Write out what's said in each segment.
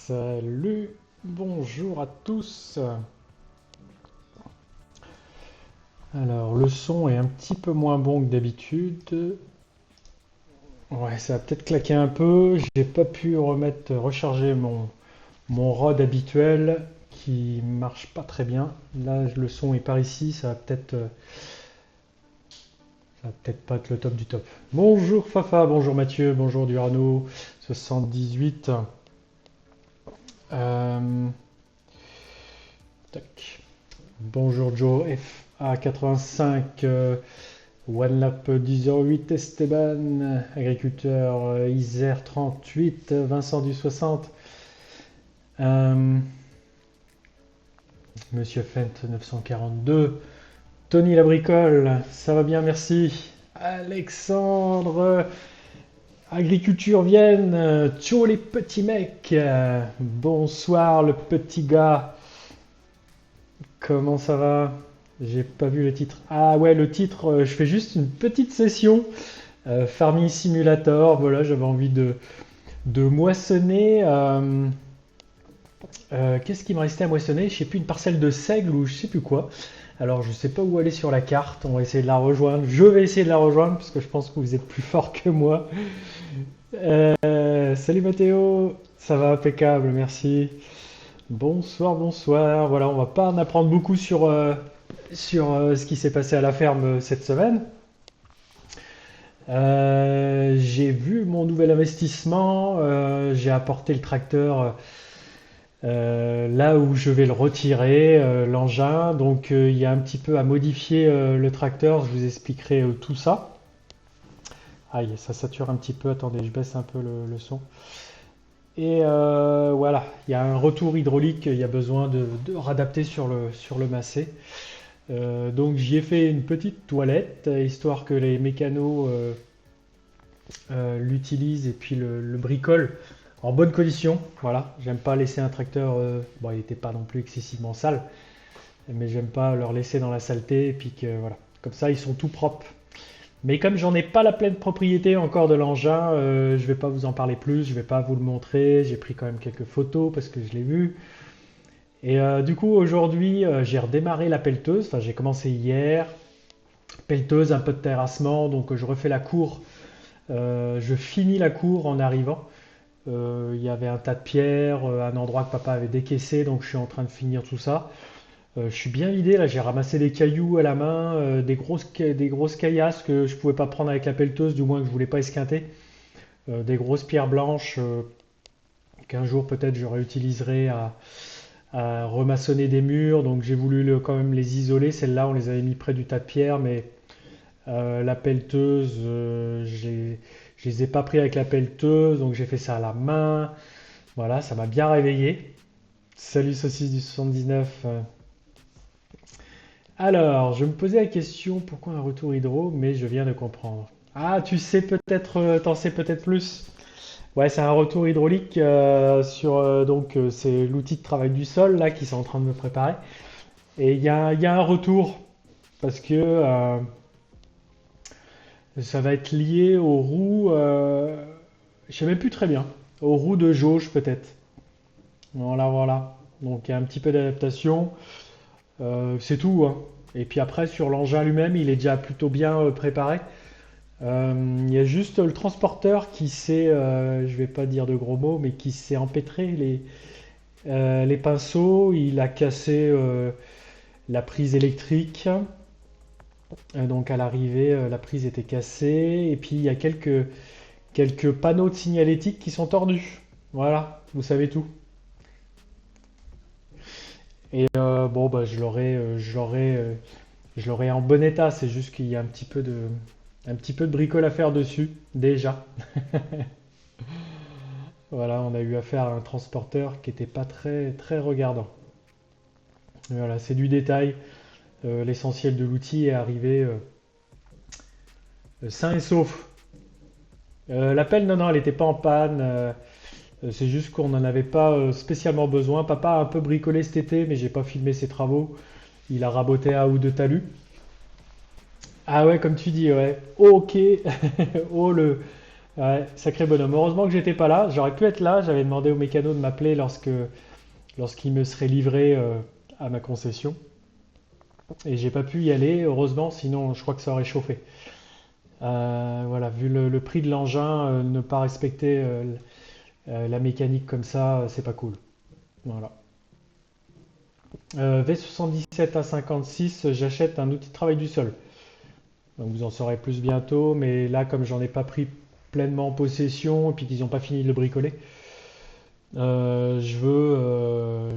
Salut, bonjour à tous. Alors, le son est un petit peu moins bon que d'habitude. Ouais, ça va peut-être claquer un peu. J'ai pas pu recharger mon ROD habituel qui marche pas très bien. Là, le son est par ici, ça va peut-être pas être le top du top. Bonjour Fafa, bonjour Mathieu, bonjour Durano 78. Euh, tac. Bonjour Joe FA85, OneLap 10h08, Esteban, agriculteur Isère 38, Vincent du 60, euh, Monsieur Fent 942, Tony la bricole, ça va bien, merci. Alexandre, agriculture Vienne, ciao les petits mecs, bonsoir le petit gars, comment ça va? J'ai pas vu le titre. Ah ouais, le titre, je fais juste une petite session. Farming Simulator, voilà, j'avais envie de moissonner. Qu'est-ce qui me restait à moissonner? Je sais plus, une parcelle de seigle ou je sais plus quoi. Alors je sais pas où aller sur la carte, on va essayer de la rejoindre. Je vais essayer de la rejoindre parce que je pense que vous êtes plus fort que moi. Salut Mathéo, ça va impeccable, merci. Bonsoir, bonsoir. Voilà, on va pas en apprendre beaucoup sur ce qui s'est passé à la ferme cette semaine. J'ai vu mon nouvel investissement. J'ai apporté le tracteur là où je vais le retirer, l'engin. Donc il y a un petit peu à modifier le tracteur. Je vous expliquerai tout ça. Aïe, ça sature un petit peu. Attendez, je baisse un peu le son. Et voilà, il y a un retour hydraulique, il y a besoin de réadapter sur le massé. Donc j'y ai fait une petite toilette, histoire que les mécanos l'utilisent et puis le bricolent en bonne condition. Voilà, j'aime pas laisser un tracteur, bon il n'était pas non plus excessivement sale, mais j'aime pas leur laisser dans la saleté et puis que voilà, comme ça ils sont tout propres. Mais comme j'en ai pas la pleine propriété encore de l'engin, je vais pas vous en parler plus, je vais pas vous le montrer. J'ai pris quand même quelques photos parce que je l'ai vu. Et du coup aujourd'hui j'ai redémarré la pelleteuse, enfin j'ai commencé hier. Pelleteuse, un peu de terrassement, donc je refais la cour. Je finis la cour en arrivant. Il y avait un tas de pierres, un endroit que papa avait décaissé, donc je suis en train de finir tout ça. Je suis bien vidé là, j'ai ramassé des cailloux à la main, des grosses caillasses que je pouvais pas prendre avec la pelleteuse, du moins que je voulais pas esquinter. Des grosses pierres blanches qu'un jour peut-être je réutiliserai à remaçonner des murs, donc j'ai voulu quand même les isoler. Celles-là on les avait mis près du tas de pierres, mais la pelleteuse, je les ai pas pris avec la pelleteuse, donc j'ai fait ça à la main. Voilà, ça m'a bien réveillé. Salut saucisse du 79. Alors, je me posais la question pourquoi un retour hydro, mais je viens de comprendre. Ah, tu sais peut-être, t'en sais peut-être plus. Ouais, c'est un retour hydraulique c'est l'outil de travail du sol là qui sont en train de me préparer. Et il y a un retour parce que ça va être lié aux roues. Je sais même plus très bien. Aux roues de jauge peut-être. Voilà, voilà. Donc il y a un petit peu d'adaptation. C'est tout, hein. Et puis après, sur l'engin lui-même, il est déjà plutôt bien préparé. Il y a juste le transporteur qui s'est, je vais pas dire de gros mots, mais qui s'est empêtré les pinceaux. Il a cassé la prise électrique. Donc à l'arrivée, la prise était cassée. Et puis il y a quelques panneaux de signalétique qui sont tordus. Voilà, vous savez tout. Et bon, bah, je l'aurai en bon état. C'est juste qu'il y a un petit peu de bricole à faire dessus, déjà. Voilà, on a eu affaire à un transporteur qui n'était pas très, très regardant. Voilà, c'est du détail. L'essentiel de l'outil est arrivé sain et sauf. L'appel, non, non, elle n'était pas en panne. C'est juste qu'on n'en avait pas spécialement besoin. Papa a un peu bricolé cet été, mais j'ai pas filmé ses travaux. Il a raboté un ou deux talus. Ah ouais, comme tu dis, ouais. Oh, ok. Oh, Ouais, sacré bonhomme. Heureusement que j'étais pas là. J'aurais pu être là. J'avais demandé au mécano de m'appeler lorsqu'il me serait livré à ma concession. Et j'ai pas pu y aller, heureusement, sinon je crois que ça aurait chauffé. Voilà, vu le prix de l'engin, ne pas respecter la mécanique comme ça, c'est pas cool. Voilà. V77 à 56, j'achète un outil de travail du sol. Donc vous en saurez plus bientôt, mais là, comme j'en ai pas pris pleinement en possession et puis qu'ils n'ont pas fini de le bricoler, je veux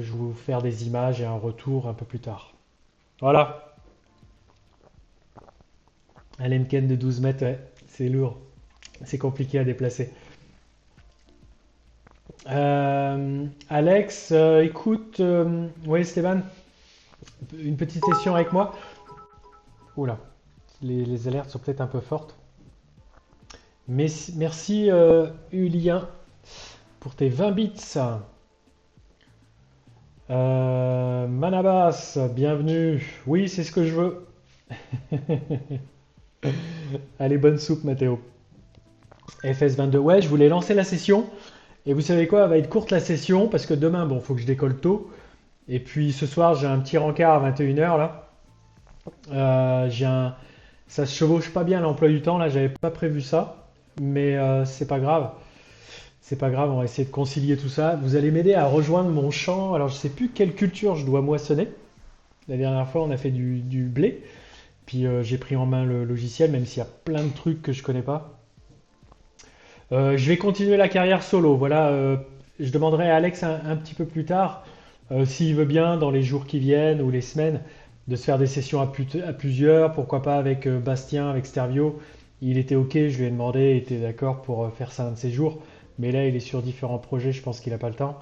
vous faire des images et un retour un peu plus tard. Voilà, un Lemken de 12 mètres, ouais, c'est lourd, c'est compliqué à déplacer. Alex, écoute, oui Stéphane, une petite session avec moi. Oula, les alertes sont peut-être un peu fortes. Mais merci Ulien pour tes 20 bits. Manabas, bienvenue. Oui, c'est ce que je veux. Allez, bonne soupe, Mathéo. FS22. Ouais, je voulais lancer la session. Et vous savez quoi, elle va être courte la session parce que demain, bon, faut que je décolle tôt. Et puis ce soir, j'ai un petit rencard à 21h là. J'ai un... Ça se chevauche pas bien l'emploi du temps là, j'avais pas prévu ça. Mais c'est pas grave. C'est pas grave, on va essayer de concilier tout ça. Vous allez m'aider à rejoindre mon champ. Alors, je sais plus quelle culture je dois moissonner. La dernière fois, on a fait du blé. Puis j'ai pris en main le logiciel, même s'il y a plein de trucs que je connais pas. Je vais continuer la carrière solo. Voilà, je demanderai à Alex un petit peu plus tard, s'il veut bien, dans les jours qui viennent ou les semaines, de se faire des sessions à plusieurs. Pourquoi pas avec Bastien, avec Stervio. Il était OK, je lui ai demandé, il était d'accord pour faire ça un de ces jours. Mais là, il est sur différents projets, je pense qu'il n'a pas le temps.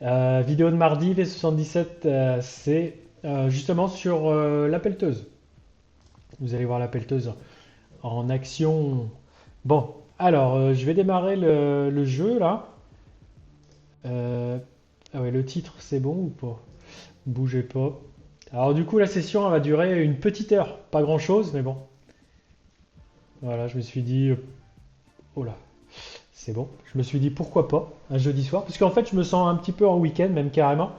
Vidéo de mardi, V77, c'est justement sur la pelleteuse. Vous allez voir la pelleteuse en action. Bon, alors je vais démarrer le jeu là. Ah ouais, le titre c'est bon ou pas? Bougez pas. Alors du coup la session elle va durer une petite heure, pas grand chose mais bon. Voilà, je me suis dit, oh là, c'est bon. Je me suis dit pourquoi pas un jeudi soir, parce qu'en fait je me sens un petit peu en week-end même carrément.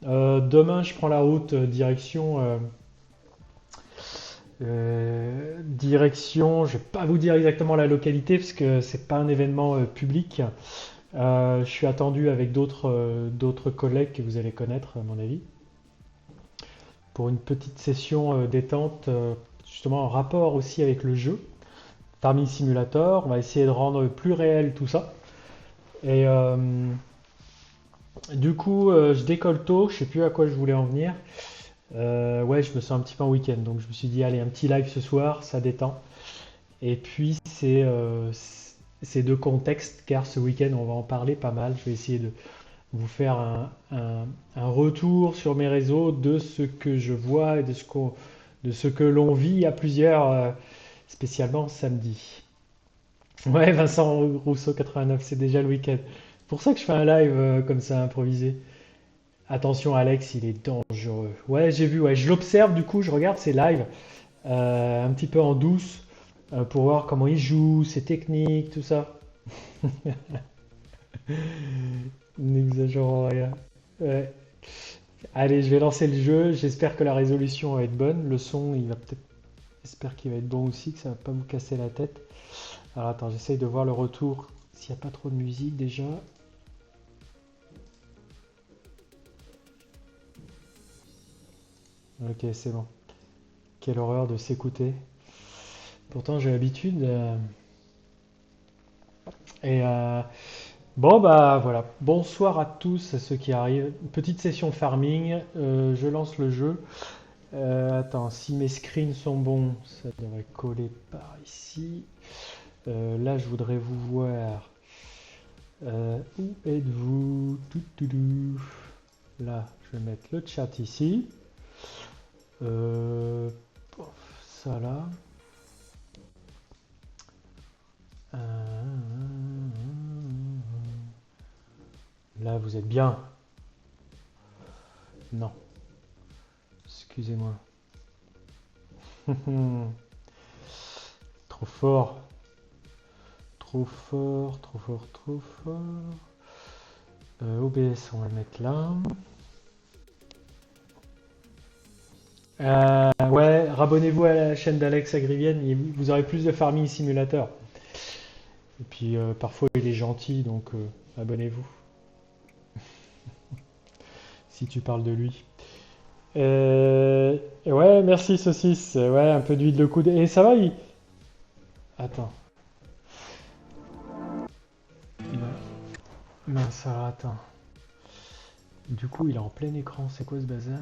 Demain je prends la route direction, je vais pas vous dire exactement la localité parce que c'est pas un événement public. Je suis attendu avec d'autres collègues que vous allez connaître, à mon avis, pour une petite session détente, justement en rapport aussi avec le jeu. Farming Simulator, on va essayer de rendre plus réel tout ça. Et du coup, je décolle tôt, je sais plus à quoi je voulais en venir. Ouais, je me sens un petit peu en week-end, donc je me suis dit, allez, un petit live ce soir, ça détend. Et puis, c'est de contexte, car ce week-end, on va en parler pas mal. Je vais essayer de vous faire un retour sur mes réseaux de ce que je vois et de ce que l'on vit à plusieurs, spécialement samedi. Ouais, Vincent Rousseau 89, c'est déjà le week-end. C'est pour ça que je fais un live comme ça, improvisé. Attention, Alex, il est dangereux. Ouais, j'ai vu, ouais, je l'observe du coup, je regarde ses lives un petit peu en douce pour voir comment il joue, ses techniques, tout ça. N'exagérons rien. Ouais. Allez, je vais lancer le jeu. J'espère que la résolution va être bonne. Le son, il va peut-être. J'espère qu'il va être bon aussi, que ça va pas vous casser la tête. Alors attends, j'essaye de voir le retour. S'il n'y a pas trop de musique déjà. Ok, c'est bon. Quelle horreur de s'écouter. Pourtant, j'ai l'habitude. Et bon, bah voilà. Bonsoir à tous, à ceux qui arrivent. Petite session farming. Je lance le jeu. Attends, si mes screens sont bons, ça devrait coller par ici. Là, je voudrais vous voir. Où êtes-vous? Là, je vais mettre le chat ici. Euh, Ça là. Là, vous êtes bien. Non, excusez-moi. Trop fort. Trop fort, trop fort, trop fort. OBS, on va le mettre là. Ouais, rabonnez-vous à la chaîne d'Alex Agrivienne, vous aurez plus de farming simulator. Et puis parfois il est gentil, donc abonnez-vous si tu parles de lui. Ouais, merci saucisse. Ouais, un peu d'huile de coude. Et ça va, Attends. Mince, ça attends. Du coup, il est en plein écran. C'est quoi ce bazar?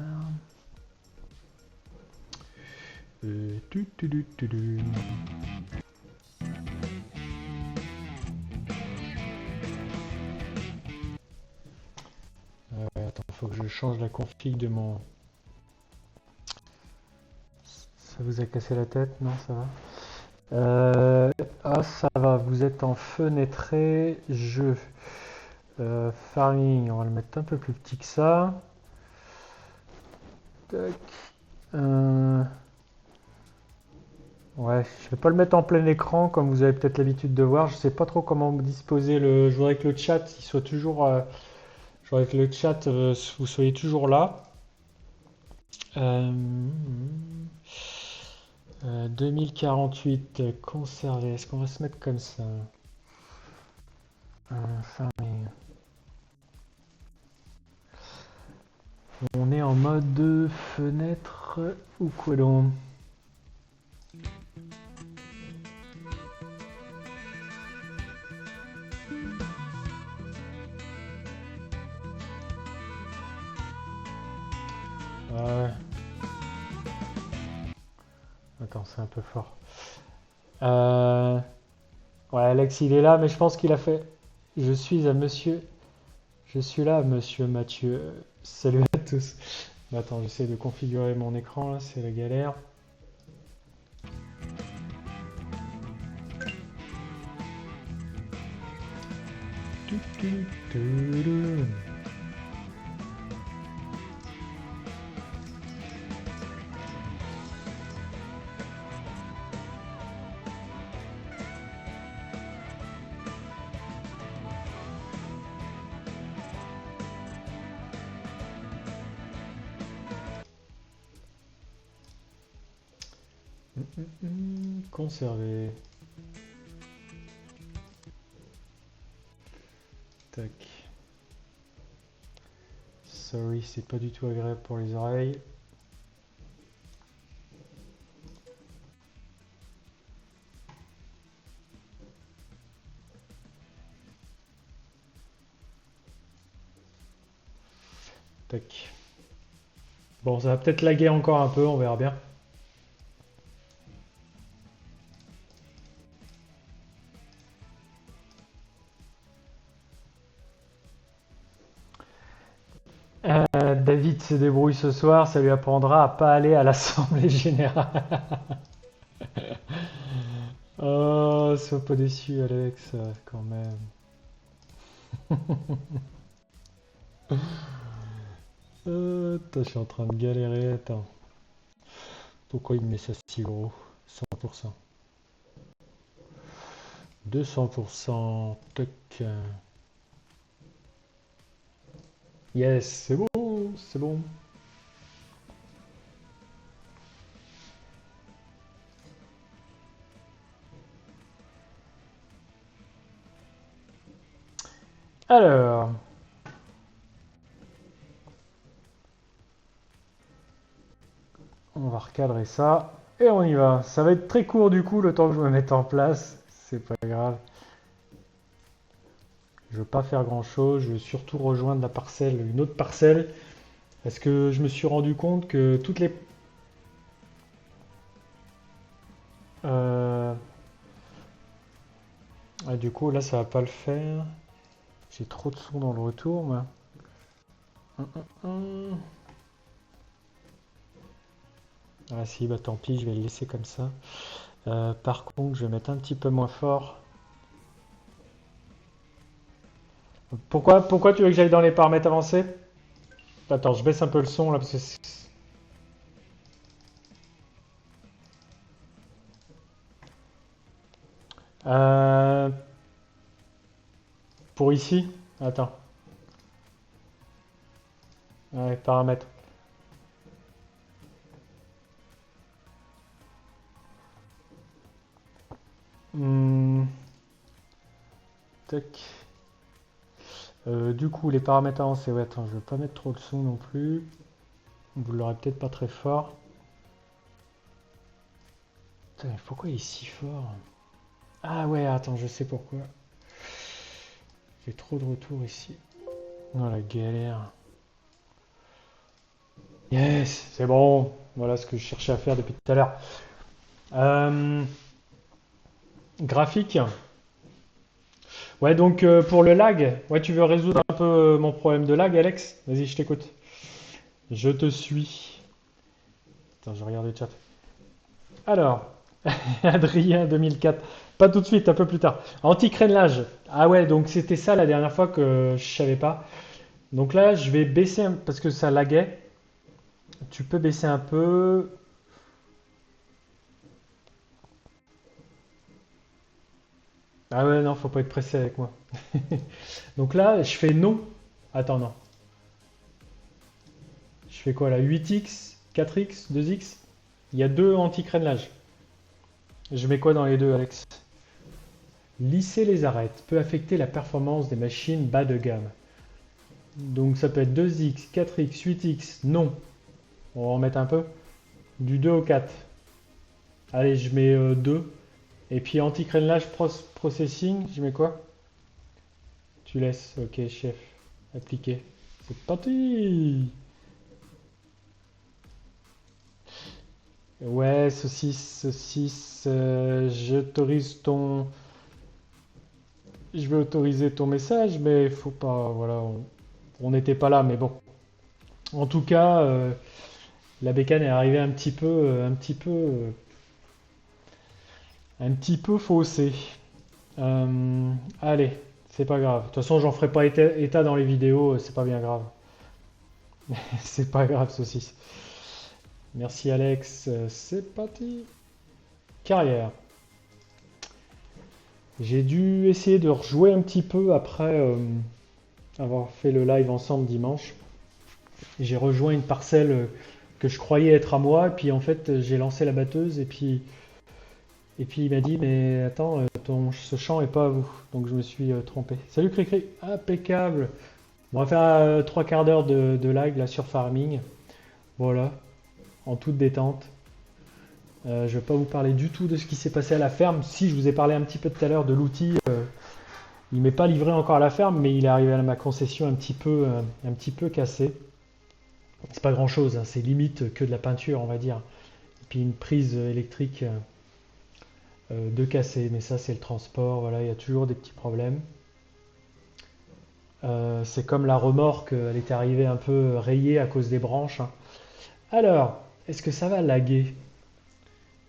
Tu, tu, tu, tu, tu. Attends, faut que je change la config de mon... Ça vous a cassé la tête? Non, ça va. Ah, ça va. Vous êtes en fenêtré. Jeu. Farming. On va le mettre un peu plus petit que ça. Tac. Ouais, je vais pas le mettre en plein écran comme vous avez peut-être l'habitude de voir. Je sais pas trop comment disposer le. Je voudrais que le chat il soit toujours. Je voudrais que le chat vous soyez toujours là. 2048 conservé. Est-ce qu'on va se mettre comme ça? Farming. On est en mode fenêtre ou quoi donc? Ouais. Attends, c'est un peu fort. Ouais, Alex, il est là, mais je pense qu'il a fait. Je suis à monsieur. Je suis là, monsieur Mathieu. Salut à tous. Attends, j'essaie de configurer mon écran là, c'est la galère. Conserver. Tac. Sorry, c'est pas du tout agréable pour les oreilles. Tac. Bon, ça va peut-être laguer encore un peu, on verra bien. David se débrouille ce soir, ça lui apprendra à pas aller à l'Assemblée Générale. Oh, sois pas déçu, Alex, quand même. Attends, je suis en train de galérer, attends. Pourquoi il me met ça si gros? 100%. 200%. Toc. Yes, c'est bon, c'est bon. Alors, on va recadrer ça et on y va. Ça va être très court du coup le temps que je me mette en place. C'est pas grave. Je veux pas faire grand chose. Je veux surtout rejoindre la parcelle, une autre parcelle, parce que je me suis rendu compte que toutes les du coup là ça va pas le faire. J'ai trop de sons dans le retour, moi. Ah si, bah tant pis, je vais le laisser comme ça. Par contre, je vais mettre un petit peu moins fort. Pourquoi tu veux que j'aille dans les paramètres avancés? Attends, je baisse un peu le son là parce que Pour ici, attends. Ouais, paramètres. Hmm, tac. Du coup, les paramètres avancés. Ouais, attends, je vais pas mettre trop le son non plus. Vous l'aurez peut-être pas très fort. Putain, mais pourquoi il est si fort? Ah ouais, attends, je sais pourquoi. J'ai trop de retours ici. Oh la galère. Yes, c'est bon. Voilà ce que je cherchais à faire depuis tout à l'heure. Euh, graphique. Ouais, donc pour le lag, ouais, tu veux résoudre un peu mon problème de lag, Alex? Vas-y, je t'écoute. Je te suis. Attends, je regarde le chat. Alors, Adrien 2004. Pas tout de suite, un peu plus tard. Anti-crénelage. Ah ouais, donc c'était ça la dernière fois que je savais pas. Donc là, je vais baisser parce que ça laguait. Tu peux baisser un peu. Ah ouais, non, faut pas être pressé avec moi. Donc là, je fais non. Attends, non. Je fais quoi là? 8x, 4x, 2x? Il y a deux anti-crénelage. Je mets quoi dans les deux, Alex? Lisser les arêtes peut affecter la performance des machines bas de gamme. Donc ça peut être 2x, 4x, 8x, non. On va en mettre un peu. Du 2 au 4. Allez, je mets 2. Et puis anti-crénelage processing, je mets quoi? Tu laisses. Ok, chef. Appliqué. C'est parti. Ouais, saucisse. J'autorise ton. Je vais autoriser ton message, mais faut pas. Voilà, on n'était pas là, mais bon. En tout cas, la bécane est arrivée un petit peu faussée. Allez, c'est pas grave. De toute façon, j'en ferai pas état dans les vidéos, c'est pas bien grave. C'est pas grave, saucisse. Merci Alex, c'est parti. Carrière. J'ai dû essayer de rejouer un petit peu après avoir fait le live ensemble dimanche. J'ai rejoint une parcelle que je croyais être à moi, et puis en fait j'ai lancé la batteuse, et puis il m'a dit mais attends, ce champ est pas à vous. Donc je me suis trompé. Salut Cricri, impeccable. Bon, on va faire 3 quarts d'heure de live là sur Farming. Voilà, en toute détente. Je vais pas vous parler du tout de ce qui s'est passé à la ferme. Si je vous ai parlé un petit peu tout à l'heure de l'outil, il m'est pas livré encore à la ferme, mais il est arrivé à ma concession un petit peu cassé. C'est pas grand chose, hein, c'est limite que de la peinture, on va dire. Et puis une prise électrique de cassé, mais ça c'est le transport, voilà, il y a toujours des petits problèmes. C'est comme la remorque, elle était arrivée un peu rayée à cause des branches, hein. Alors, est-ce que ça va laguer?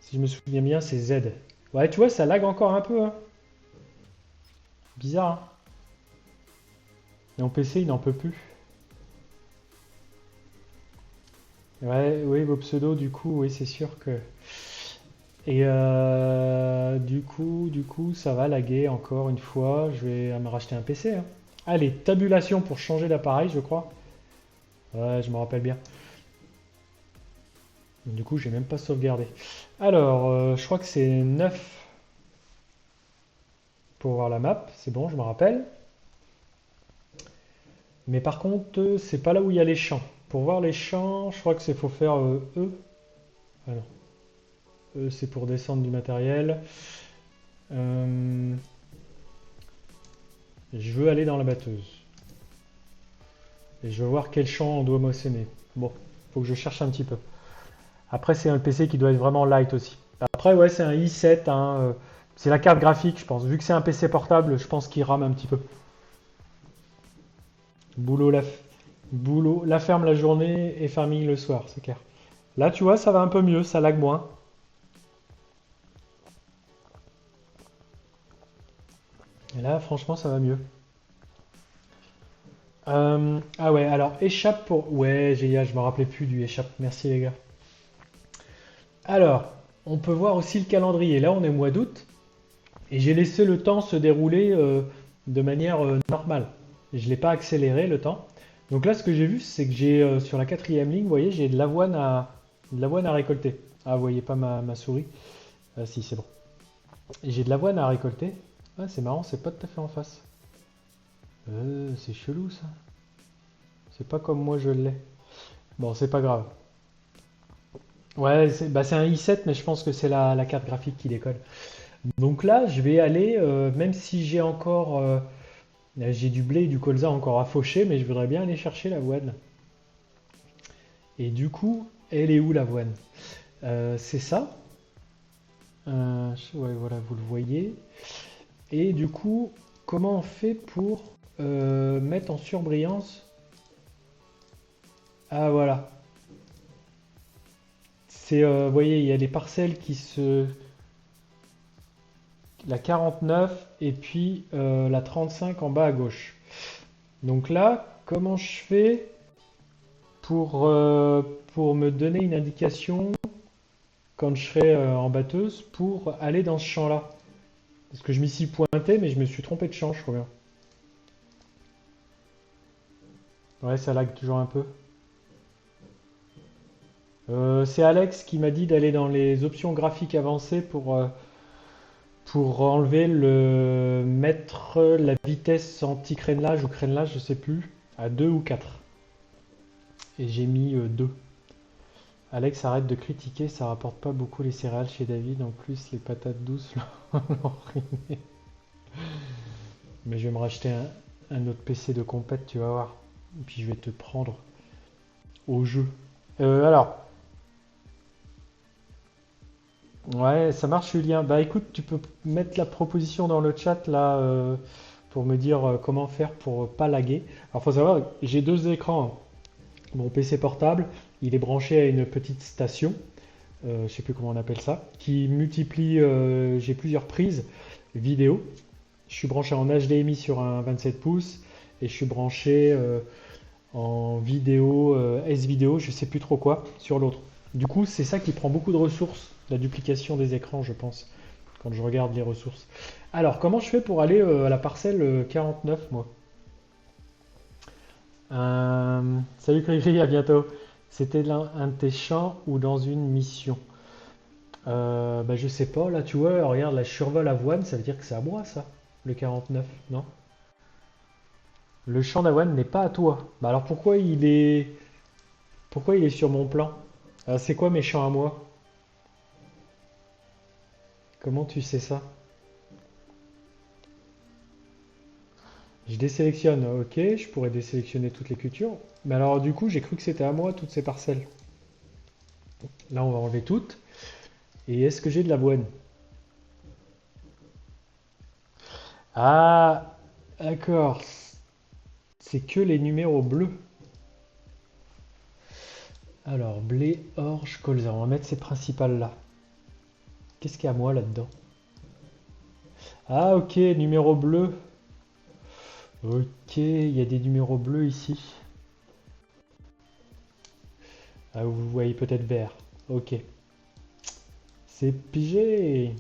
Si je me souviens bien, c'est Z. Ouais, tu vois, ça lag encore un peu, hein. Bizarre, hein. Et mon PC, il n'en peut plus. Ouais, oui, vos pseudos, du coup, oui, c'est sûr que. Et du coup, ça va laguer encore une fois. Je vais me racheter un PC, hein. Allez, tabulation pour changer d'appareil, je crois. Ouais, je me rappelle bien. Du coup, j'ai même pas sauvegardé. Alors, je crois que c'est 9 pour voir la map. C'est bon, je me rappelle. Mais par contre, c'est pas là où il y a les champs. Pour voir les champs, je crois que c'est faut faire E. Ah non. E, c'est pour descendre du matériel. Euh, je veux aller dans la batteuse. Et je veux voir quel champ on doit moissonner. Bon, faut que je cherche un petit peu. Après, c'est un PC qui doit être vraiment light aussi. Après, ouais, c'est un i7, hein, c'est la carte graphique, je pense. Vu que c'est un PC portable, je pense qu'il rame un petit peu. Boulot la ferme la journée et farming le soir, c'est clair. Là, tu vois, ça va un peu mieux, ça lag moins. Et là, franchement, ça va mieux. Ah ouais, alors échappe pour. Ouais, génial, je me rappelais plus du échappe. Merci les gars. Alors, on peut voir aussi le calendrier. Là, on est au mois d'août. Et j'ai laissé le temps se dérouler de manière normale. Et je ne l'ai pas accéléré le temps. Donc là, ce que j'ai vu, c'est que j'ai sur la quatrième ligne, vous voyez, j'ai de l'avoine à récolter. Ah, vous voyez pas ma souris? Ah si, c'est bon. Et j'ai de l'avoine à récolter. Ah, c'est marrant, c'est pas tout à fait en face. C'est chelou ça. C'est pas comme moi je l'ai. Bon, c'est pas grave. Ouais, c'est un i7, mais je pense que c'est la carte graphique qui déconne. Donc là, je vais aller, même si j'ai encore, j'ai du blé et du colza encore à faucher, mais je voudrais bien aller chercher l'avoine. Et du coup, elle est où l'avoine? C'est ça. Ouais, voilà, vous le voyez. Et du coup, comment on fait pour mettre en surbrillance? Ah voilà. Vous voyez, il y a des parcelles qui se... La 49 et puis la 35 en bas à gauche. Donc là, comment je fais pour me donner une indication quand je serai en batteuse pour aller dans ce champ-là? Parce que je m'y suis pointé, mais je me suis trompé de champ, je crois bien. Ouais, ça lag toujours un peu. C'est Alex qui m'a dit d'aller dans les options graphiques avancées pour enlever mettre la vitesse anti-crénelage ou crénelage, je sais plus, à 2 ou 4. Et j'ai mis 2. Alex, arrête de critiquer, ça rapporte pas beaucoup les céréales chez David, en plus les patates douces l'ont ruiné. Mais je vais me racheter un autre PC de compète, tu vas voir. Et puis je vais te prendre au jeu. Alors, ouais, ça marche Julien. Bah écoute, tu peux mettre la proposition dans le chat là pour me dire comment faire pour pas laguer. Alors faut savoir, j'ai deux écrans. Mon PC portable, il est branché à une petite station, je sais plus comment on appelle ça, qui multiplie, j'ai plusieurs prises vidéo. Je suis branché en HDMI sur un 27 pouces et je suis branché en vidéo, S-vidéo, je sais plus trop quoi, sur l'autre. Du coup, c'est ça qui prend beaucoup de ressources, la duplication des écrans, je pense, quand je regarde les ressources. Alors, comment je fais pour aller à la parcelle 49, moi? Salut Cricri, à bientôt. C'était un de tes champs ou dans une mission? Bah, je sais pas, là tu vois, regarde, la survol avoine, ça veut dire que c'est à moi ça, le 49, non? Le champ d'avoine n'est pas à toi. Bah alors pourquoi il est sur mon plan? C'est quoi mes champs à moi? Comment tu sais ça? Je désélectionne, ok, je pourrais désélectionner toutes les cultures. Mais alors du coup, j'ai cru que c'était à moi toutes ces parcelles. Là, on va enlever toutes. Et est-ce que j'ai de l'avoine? Ah, d'accord. C'est que les numéros bleus. Alors, blé, orge, colza. On va mettre ces principales là. Qu'est-ce qu'il y a à moi là-dedans? Ah, ok, numéro bleu. Ok, il y a des numéros bleus ici. Ah, vous voyez peut-être vert. Ok. C'est pigé.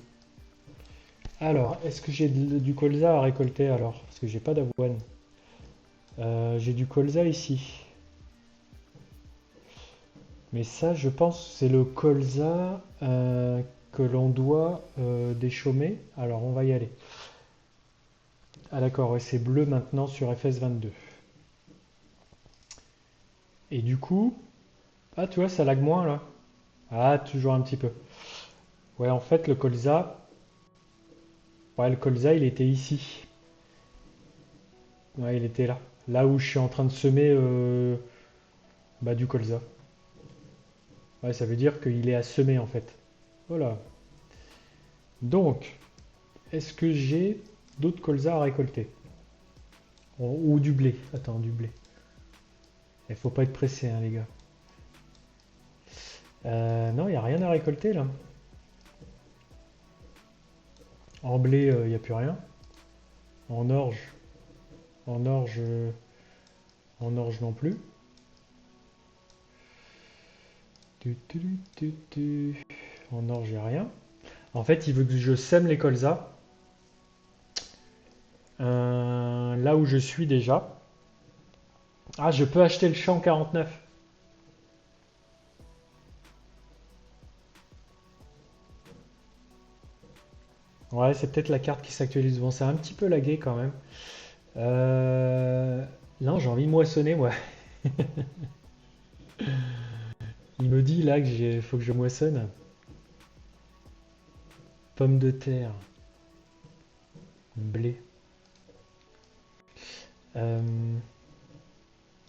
Alors, est-ce que j'ai du colza à récolter alors? Parce que j'ai pas d'avoine. J'ai du colza ici. Mais ça, je pense, c'est le colza que l'on doit déchaumer. Alors, on va y aller. Ah d'accord, ouais, c'est bleu maintenant sur FS22. Et du coup, ah tu vois, ça lag moins là. Ah, toujours un petit peu. Ouais, en fait, le colza, il était ici. Ouais, il était là. Là où je suis en train de semer du colza. Ouais, ça veut dire qu'il est à semer en fait. Voilà. Donc, est-ce que j'ai d'autres colza à récolter? Ou du blé. Attends, du blé. Il faut pas être pressé, hein, les gars. Non, il n'y a rien à récolter là. En blé, il n'y a plus rien. En orge, en orge, en orge non plus. En orge, il n'y a rien. En fait, il veut que je sème les colzas. là où je suis déjà. Ah, je peux acheter le champ 49. Ouais, c'est peut-être la carte qui s'actualise. Bon, c'est un petit peu lagué quand même. Euh, Non, j'ai envie de moissonner, moi. Il me dit là que faut que je moissonne. Pommes de terre, blé. Euh,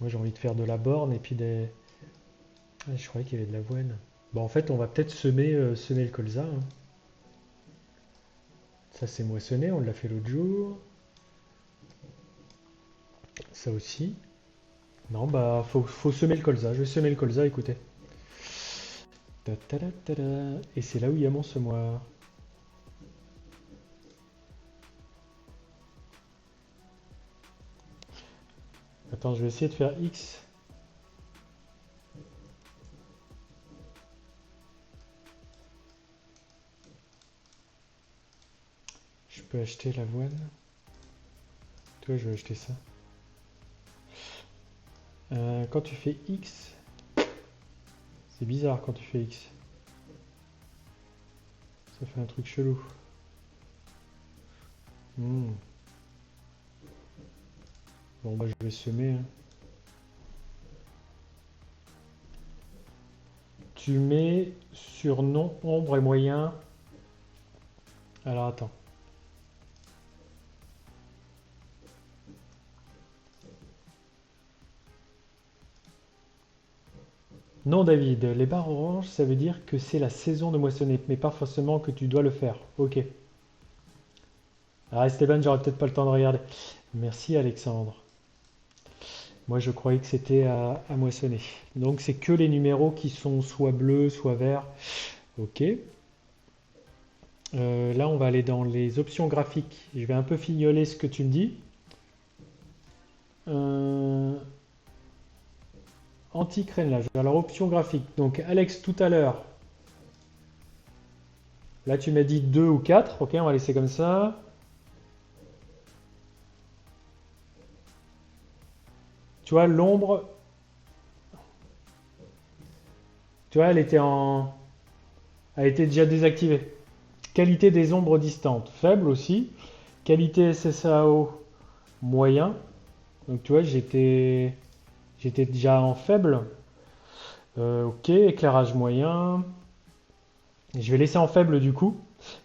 Moi, j'ai envie de faire de la borne et puis des. Ah, je croyais qu'il y avait de l'avoine. Bon, en fait, on va peut-être semer le colza, hein. Ça, c'est moissonné, on l'a fait l'autre jour. Ça aussi. Non, bah, faut semer le colza. Je vais semer le colza, écoutez. Ta ta ta ta ta. Et c'est là où il y a mon semoir. Attends, je vais essayer de faire X. Je peux acheter l'avoine. Toi, je vais acheter ça. Quand tu fais X, c'est bizarre quand tu fais X. Ça fait un truc chelou. Hmm. Bon, bah, je vais semer, hein. Tu mets sur nom, ombre et moyen. Alors, attends. Non, David, les barres oranges, ça veut dire que c'est la saison de moissonner, mais pas forcément que tu dois le faire. Ok. Ah, Esteban, j'aurais peut-être pas le temps de regarder. Merci, Alexandre. Moi, je croyais que c'était à moissonner. Donc, c'est que les numéros qui sont soit bleus, soit verts. Ok. Là, on va aller dans les options graphiques. Je vais un peu fignoler ce que tu me dis. Euh, Anti-crénelage. Alors, options graphiques. Donc, Alex, tout à l'heure, là, tu m'as dit 2 ou 4. Ok, on va laisser comme ça. Tu vois, l'ombre, tu vois, elle était déjà désactivée. Qualité des ombres distantes, faible aussi. Qualité SSAO, moyen. Donc, tu vois, j'étais déjà en faible. Ok, éclairage moyen. Je vais laisser en faible du coup.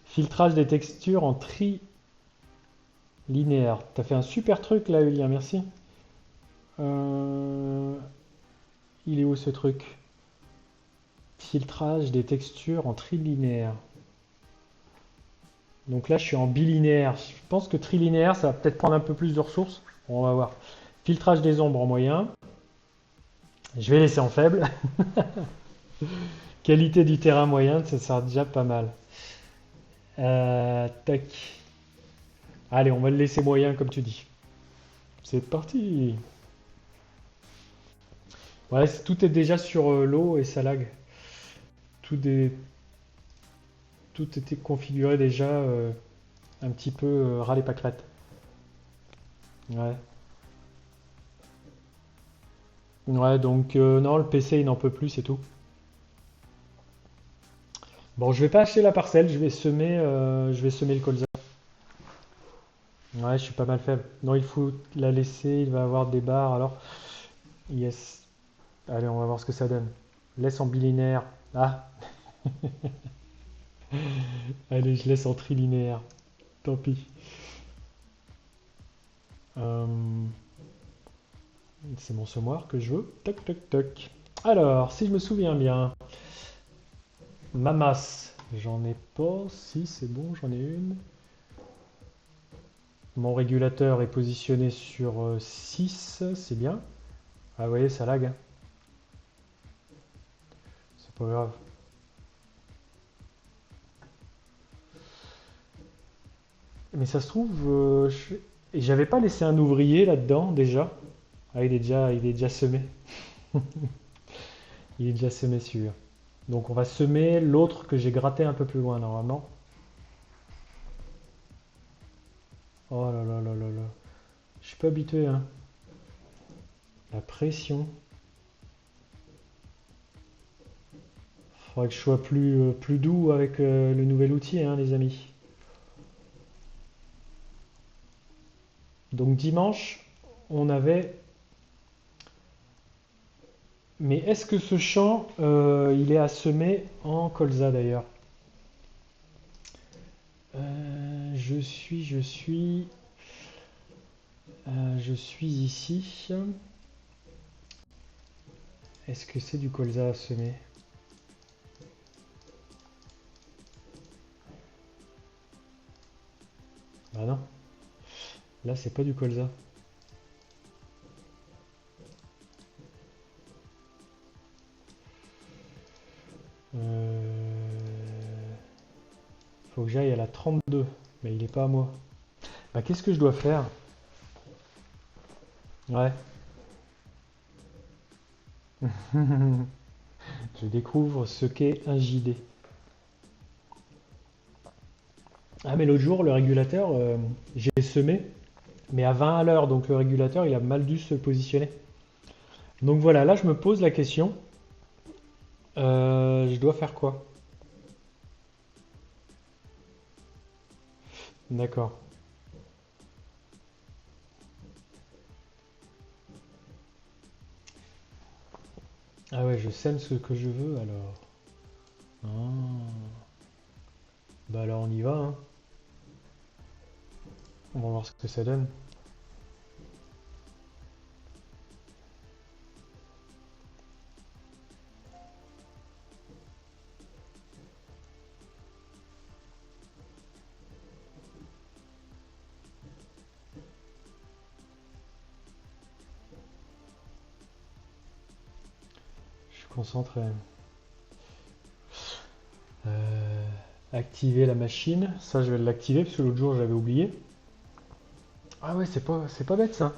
Filtrage des textures en linéaire. T'as fait un super truc là, Julien, merci. Euh, Il est où ce truc? Filtrage des textures en trilinéaire. Donc là, je suis en bilinéaire. Je pense que trilinéaire, ça va peut-être prendre un peu plus de ressources. On va voir. Filtrage des ombres en moyen. Je vais laisser en faible. Qualité du terrain moyen, ça sera déjà pas mal. Tac. Allez, on va le laisser moyen comme tu dis. C'est parti. Ouais, tout est déjà sur l'eau et ça lag. Tout, est, tout était configuré déjà un petit peu ras les pâquerettes. Ouais. Ouais, donc non, le PC il n'en peut plus, c'est tout. Bon, je vais pas acheter la parcelle, je vais semer le colza. Ouais, je suis pas mal faible. Non, il faut la laisser, il va avoir des barres. Alors, yes. Allez, on va voir ce que ça donne. Laisse en bilinéaire. Ah, allez, je laisse en trilinéaire. Tant pis. Euh, c'est mon semoir que je veux. Toc, toc, toc. Alors, si je me souviens bien, ma masse, j'en ai pas. Si, c'est bon, j'en ai une. Mon régulateur est positionné sur 6, c'est bien. Ah, vous voyez, ça lag, hein. C'est pas grave. Mais ça se trouve, et j'avais pas laissé un ouvrier là-dedans déjà. Ah, il est déjà semé. Il est déjà semé celui-là. Donc on va semer l'autre que j'ai gratté un peu plus loin normalement. Oh là là là là là. Je suis pas habitué, hein. La pression. Faudrait que je sois plus doux avec le nouvel outil, hein, les amis. Donc dimanche, on avait... Mais est-ce que ce champ, il est à semer en colza d'ailleurs? Je suis ici. Est-ce que c'est du colza à semer? Ah non, là c'est pas du colza. Faut que j'aille à la 32, mais il est pas à moi. Bah qu'est-ce que je dois faire? Ouais. Je découvre ce qu'est un JD. Ah mais l'autre jour, le régulateur, j'ai semé, mais à 20 à l'heure, donc le régulateur, il a mal dû se positionner. Donc voilà, là je me pose la question, je dois faire quoi? D'accord. Ah ouais, je sème ce que je veux alors. Ah. Bah alors on y va, hein. On va voir ce que ça donne. Je suis concentré. Euh, Activer la machine. Ça, je vais l'activer parce que l'autre jour j'avais oublié. Ah ouais, c'est pas bête ça.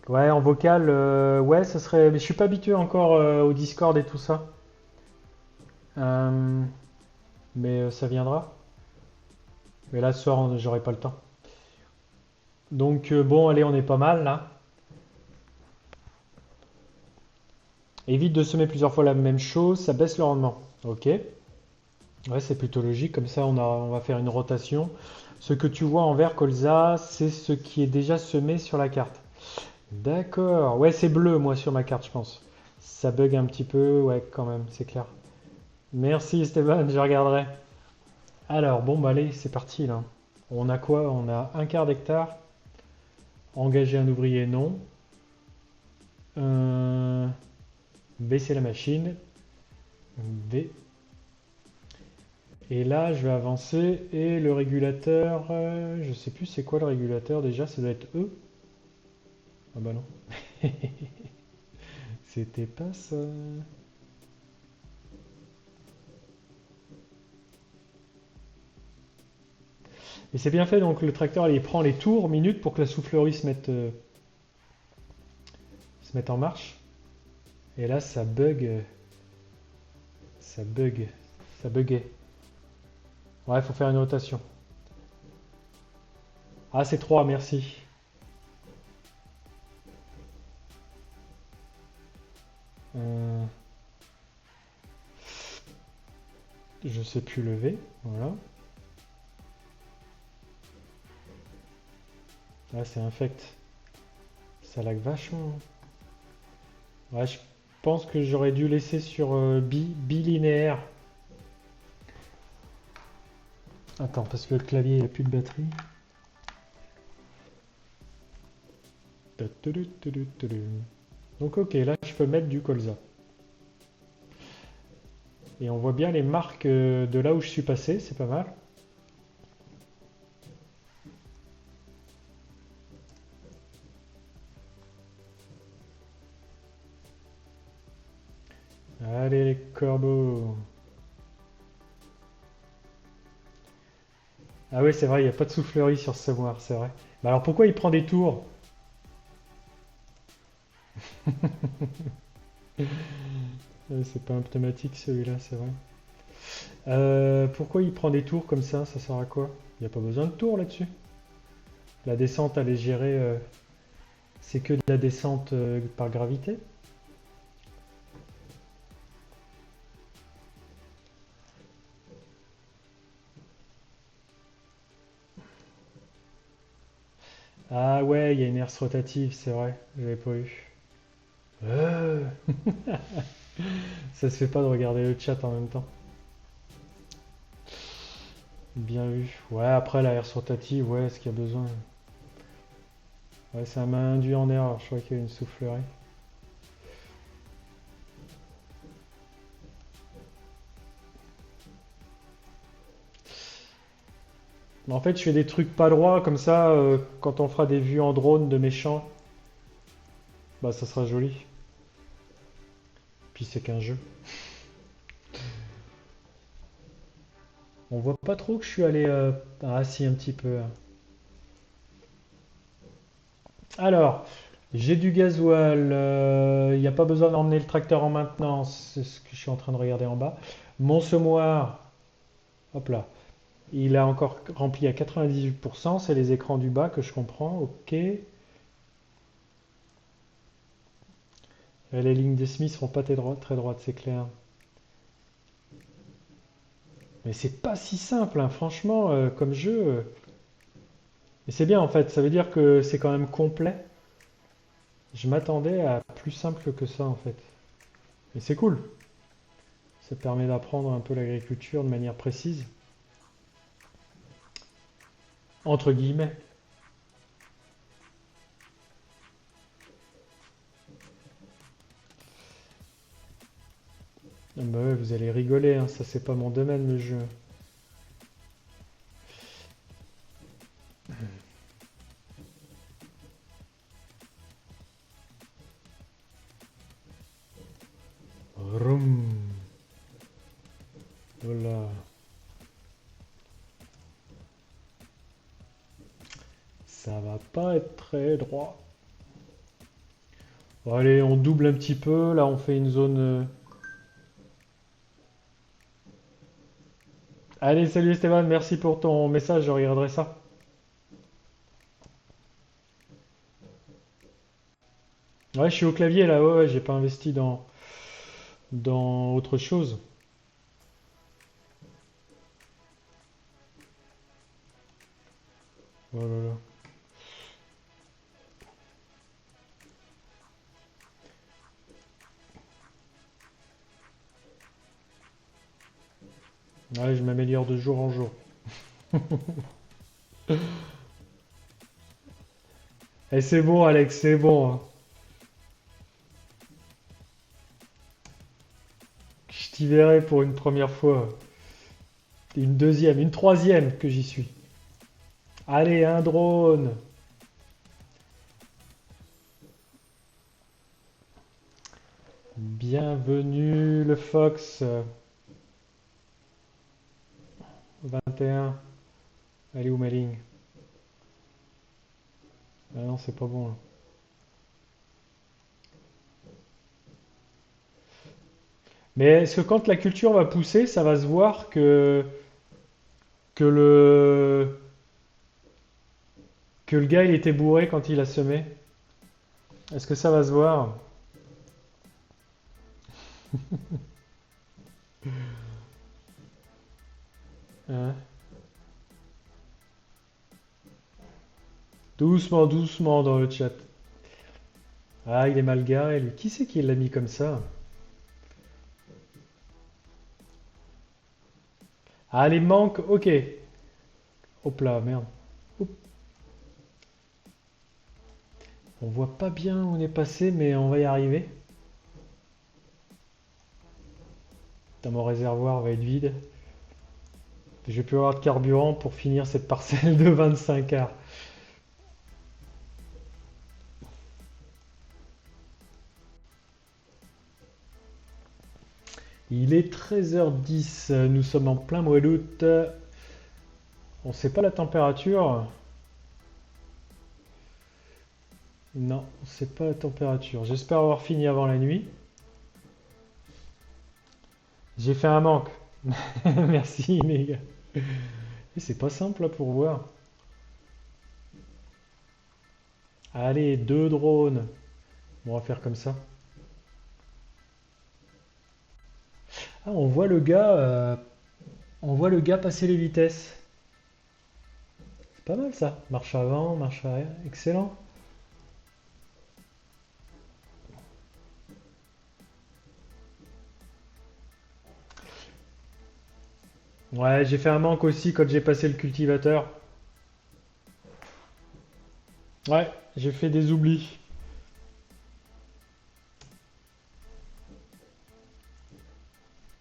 Ouais, en vocal, ouais, ça serait. Mais je suis pas habitué encore au Discord et tout ça. Euh, mais ça viendra. Mais là, ce soir, j'aurai pas le temps. Donc bon, allez, on est pas mal là. Évite de semer plusieurs fois la même chose, ça baisse le rendement. Ok. Ouais, c'est plutôt logique. Comme ça, on va faire une rotation. Ce que tu vois en vert colza, c'est ce qui est déjà semé sur la carte. D'accord. Ouais, c'est bleu, moi, sur ma carte, je pense. Ça bug un petit peu, ouais, quand même, c'est clair. Merci, Stéphane, je regarderai. Alors, bon, bah allez, c'est parti, là. On a quoi? On a un quart d'hectare. Engager un ouvrier, non. Euh, Baisser la machine. V. Et là, je vais avancer. Et le régulateur, je sais plus c'est quoi le régulateur déjà, ça doit être E. Ah bah non. C'était pas ça. Et c'est bien fait, donc le tracteur il prend les tours minutes pour que la soufflerie se mette en marche. Et là, ça bug. Ça bug. Ça buguait. Ouais, il faut faire une rotation. Ah, c'est 3, merci. Euh, je sais plus lever. Voilà. Là, c'est infect. Ça lag vachement. Ouais, je pense que j'aurais dû laisser sur bilinéaire. Attends, parce que le clavier, il a plus de batterie. Donc ok, là je peux mettre du colza. Et on voit bien les marques de là où je suis passé, c'est pas mal. Allez les corbeaux. Ah oui, c'est vrai, il n'y a pas de soufflerie sur ce semoir, c'est vrai. Mais alors pourquoi il prend des tours? C'est pas un pneumatique celui-là, c'est vrai. Pourquoi il prend des tours comme ça? Ça sert à quoi? Il n'y a pas besoin de tours là-dessus. La descente, elle est gérée. C'est que de la descente par gravité. Ah ouais, il y a une herse rotative, c'est vrai. J'avais pas eu. Euh, Ça se fait pas de regarder le chat en même temps. Bien vu. Ouais, après la herse rotative, ouais, est-ce qu'il y a besoin? Ouais, ça m'a induit en erreur. Je crois qu'il y a une soufflerie. En fait, je fais des trucs pas droits comme ça. Quand on fera des vues en drone de méchants, bah ça sera joli. Puis c'est qu'un jeu. On voit pas trop que je suis allé. Ah, si, un petit peu. Alors, j'ai du gasoil. Il n'y a pas besoin d'emmener le tracteur en maintenance. C'est ce que je suis en train de regarder en bas. Mon semoir, hop là. Il a encore rempli à 98%. C'est les écrans du bas que je comprends. Ok. Et les lignes des Smiths seront pas très droites, c'est clair. Mais c'est pas si simple, hein, franchement, comme jeu. Mais c'est bien en fait. Ça veut dire que c'est quand même complet. Je m'attendais à plus simple que ça en fait. Et c'est cool. Ça permet d'apprendre un peu l'agriculture de manière précise. Entre guillemets. Ah bah ouais, vous allez rigoler, hein, ça c'est pas mon domaine le jeu. Vroom. Voilà. Ça va pas être très droit. Bon, allez, on double un petit peu. Là, on fait une zone. Allez, salut Esteban, merci pour ton message, je regarderai ça. Ouais, je suis au clavier là, ouais, ouais, j'ai pas investi dans autre chose. Oh là là. Ouais, je m'améliore de jour en jour. Et c'est bon, Alex, c'est bon, hein. Je t'y verrai pour une première fois. Une deuxième, une troisième que j'y suis. Allez, un drone. Bienvenue le Fox 21. Elle est où ma ligne? Ah non, c'est pas bon là. Mais est-ce que quand la culture va pousser, ça va se voir que le gars il était bourré quand il a semé? Est-ce que ça va se voir? Hein. Doucement, doucement dans le chat. Ah, il est mal garé lui. Qui c'est qui l'a mis comme ça? Ah, les manques, ok. Hop là, merde. Oup. On voit pas bien où on est passé, mais on va y arriver. Putain, mon réservoir va être vide. Je vais plus avoir de carburant pour finir cette parcelle de 25 arts. Il est 13h10, nous sommes en plein mois d'août. On sait pas la température. Non, on sait pas la température. J'espère avoir fini avant la nuit. J'ai fait un manque. Merci, les gars. Et c'est pas simple là pour voir. Allez, deux drones. On va faire comme ça. Ah, on voit le gars passer les vitesses. C'est pas mal ça. Marche avant, marche arrière. Excellent. Ouais, j'ai fait un manque aussi quand j'ai passé le cultivateur. Ouais, j'ai fait des oublis.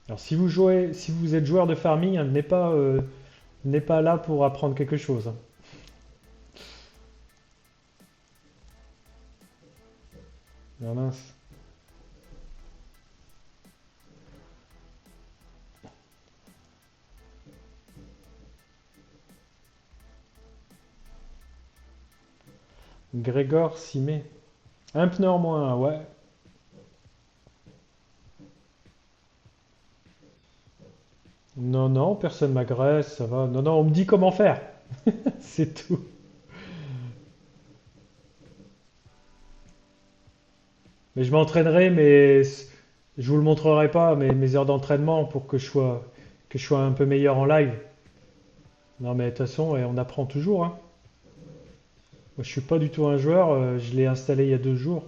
Alors si vous êtes joueur de farming, hein, n'est pas là pour apprendre quelque chose, hein. Ah mince. Grégor s'y met. Un pneu en moins, ouais. Non, non, personne m'agresse, ça va. Non, non, on me dit comment faire. C'est tout. Mais je m'entraînerai, mais je vous le montrerai pas, mes heures d'entraînement pour que je sois un peu meilleur en live. Non, mais de toute façon, on apprend toujours, hein. Moi, je suis pas du tout un joueur, je l'ai installé il y a 2 jours,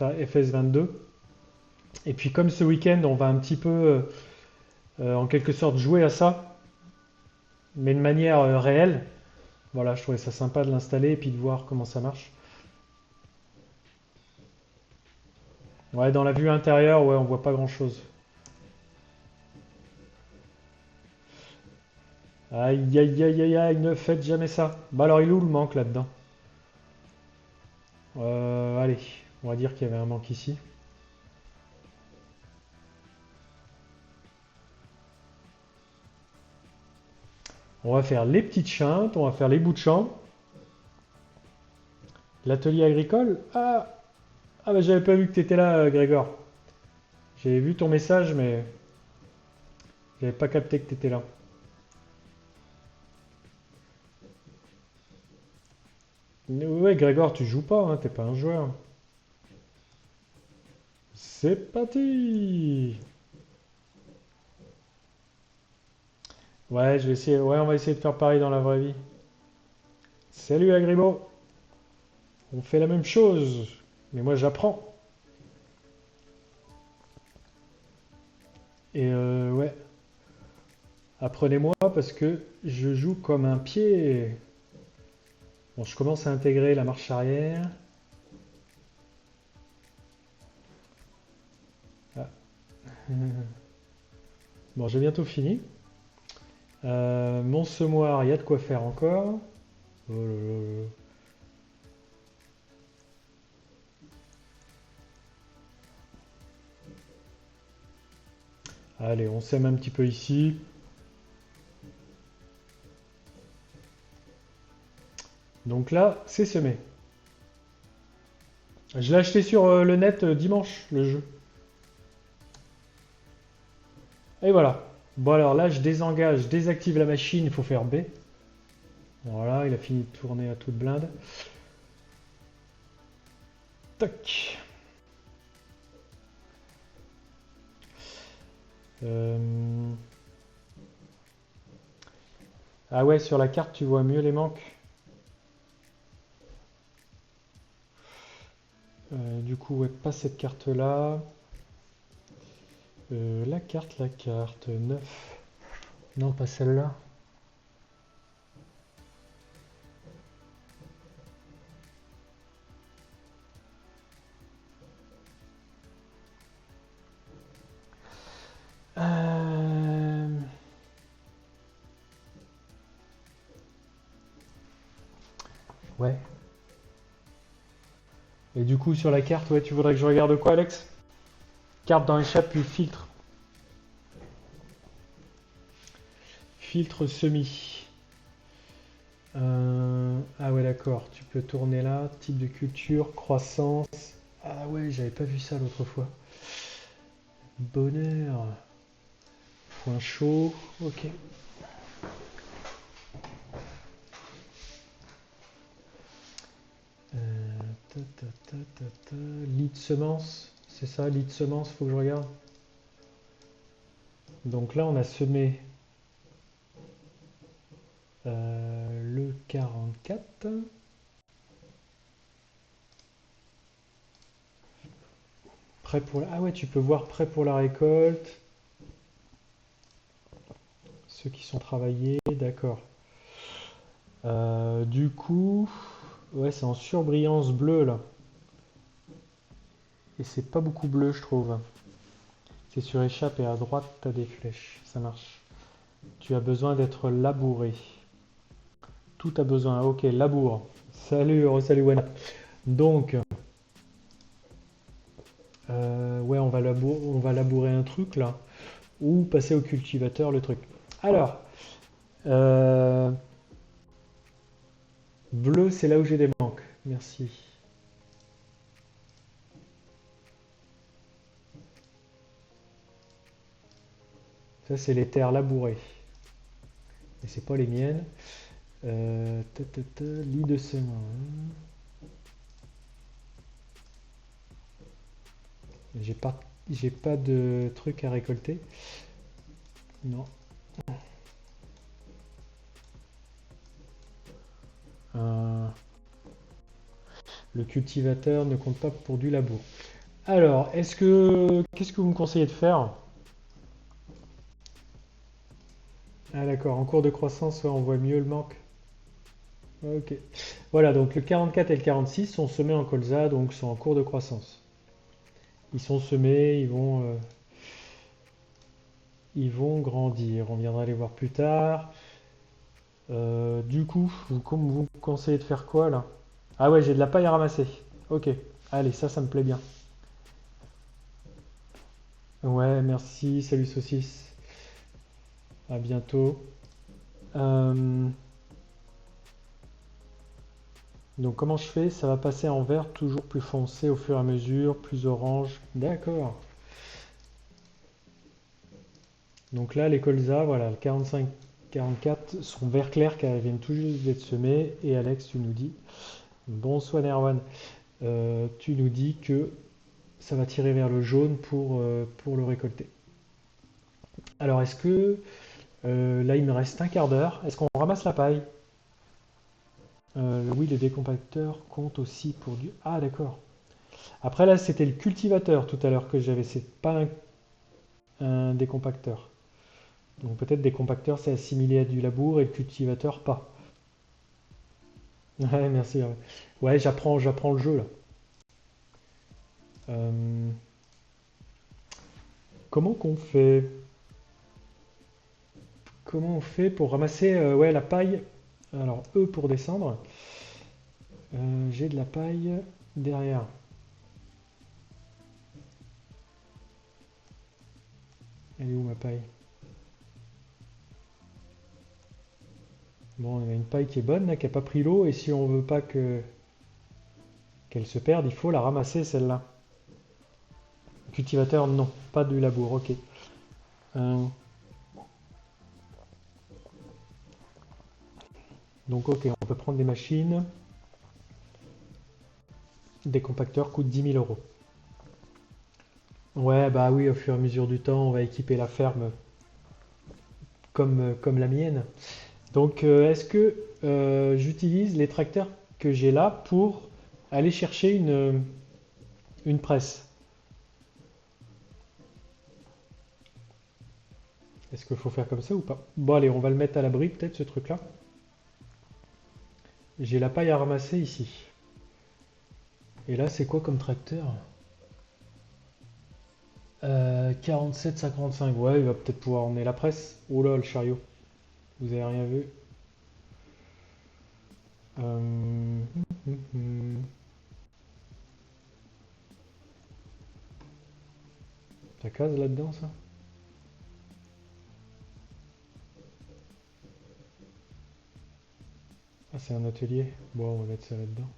FS22. Et puis comme ce week-end, on va un petit peu, en quelque sorte, jouer à ça, mais de manière réelle. Voilà, je trouvais ça sympa de l'installer et puis de voir comment ça marche. Ouais, dans la vue intérieure, ouais, on voit pas grand-chose. Aïe, aïe, aïe, aïe, aïe, ne faites jamais ça. Bah alors, il est où le manque là-dedans? Allez, on va dire qu'il y avait un manque ici. On va faire les petites chintes, on va faire les bouts de champ. L'atelier agricole? Ah, ah bah j'avais pas vu que t'étais là, Grégor. J'avais vu ton message, mais j'avais pas capté que t'étais là. Ouais, Grégor, tu joues pas, hein, t'es pas un joueur. C'est parti! Ouais, je vais essayer. Ouais, on va essayer de faire pareil dans la vraie vie. Salut Agribo! On fait la même chose, mais moi j'apprends. Et ouais, apprenez-moi parce que je joue comme un pied. Bon, je commence à intégrer la marche arrière. Ah. Bon, j'ai bientôt fini. Mon semoir, il y a de quoi faire encore. Oh là là là. Allez, on sème un petit peu ici. Donc là, c'est semé. Je l'ai acheté sur le net dimanche, le jeu. Et voilà. Bon alors là, je désengage, je désactive la machine, il faut faire B. Voilà, il a fini de tourner à toute blinde. Tac. Euh, Ah ouais, sur la carte, tu vois mieux les manques. Du coup, ouais, pas cette carte-là. La carte 9. Non, pas celle-là. Euh, Ouais. Et du coup, sur la carte, ouais, tu voudrais que je regarde quoi, Alex? Carte dans échappe puis filtre. Filtre semi. Ah ouais, d'accord. Tu peux tourner là. Type de culture, croissance. Ah ouais, j'avais pas vu ça l'autre fois. Bonheur. Point chaud. Ok. Lit de semence, c'est ça, lit de semence, faut que je regarde. Donc là, on a semé le 44. Prêt pour la... Ah ouais, tu peux voir prêt pour la récolte. Ceux qui sont travaillés, d'accord. Du coup, ouais, c'est en surbrillance bleue là. Et c'est pas beaucoup bleu, je trouve. C'est sur échappe et à droite, t'as des flèches. Ça marche. Tu as besoin d'être labouré. Tout a besoin. Ok, labour. Salut, salut Wana. Donc, ouais, on va labourer un truc là. Ou passer au cultivateur le truc. Alors, euh, bleu, c'est là où j'ai des manques. Merci. Ça, c'est les terres labourées. Et c'est pas les miennes. Lit de semence. J'ai pas, j'ai pas de truc à récolter. Non. Euh, le cultivateur ne compte pas pour du labour. Alors, qu'est-ce que vous me conseillez de faire? Ah d'accord, en cours de croissance, ouais, on voit mieux le manque. Ok. Voilà, donc le 44 et le 46 sont semés en colza, donc sont en cours de croissance. Ils sont semés, ils vont grandir. On viendra les voir plus tard. Du coup, vous me conseillez de faire quoi là? Ah ouais, j'ai de la paille à ramasser. Ok, allez, ça me plaît bien. Ouais, merci, salut saucisse. À bientôt. Euh, donc comment je fais? Ça va passer en vert toujours plus foncé au fur et à mesure, plus orange. D'accord. Donc là, les colzas, voilà, le 45, 44 sont vert clair car ils viennent tout juste d'être semés. Et Alex, tu nous dis, bonsoir Nerwan, tu nous dis que ça va tirer vers le jaune pour le récolter. Alors est-ce que là il me reste un quart d'heure, est-ce qu'on ramasse la paille? Oui, le décompacteur compte aussi pour du... Ah d'accord. Après là c'était le cultivateur tout à l'heure que j'avais, c'est pas un décompacteur. Donc peut-être décompacteur c'est assimilé à du labour et le cultivateur pas. Ouais, merci. Ouais, ouais, j'apprends le jeu là. Euh, comment qu'on fait? Comment on fait pour ramasser ouais, la paille? Alors, E pour descendre. J'ai de la paille derrière. Elle est où ma paille? Bon, on a une paille qui est bonne, là, qui n'a pas pris l'eau, et si on veut pas qu'elle se perde, il faut la ramasser celle-là. Cultivateur, non, pas du labour, ok. Euh, donc ok, on peut prendre des machines. Des compacteurs coûtent 10 000 euros. Ouais, bah oui, au fur et à mesure du temps, on va équiper la ferme comme la mienne. Donc, est-ce que j'utilise les tracteurs que j'ai là pour aller chercher une presse? Est-ce qu'il faut faire comme ça ou pas? Bon, allez, on va le mettre à l'abri, peut-être, ce truc-là. J'ai la paille à ramasser ici. Et là, c'est quoi comme tracteur? 47-55. Ouais, il va peut-être pouvoir emmener la presse. Oh là, le chariot. Vous avez rien vu? Euh, Ça case là-dedans, ça? Ah, c'est un atelier. Bon, on va mettre ça là-dedans.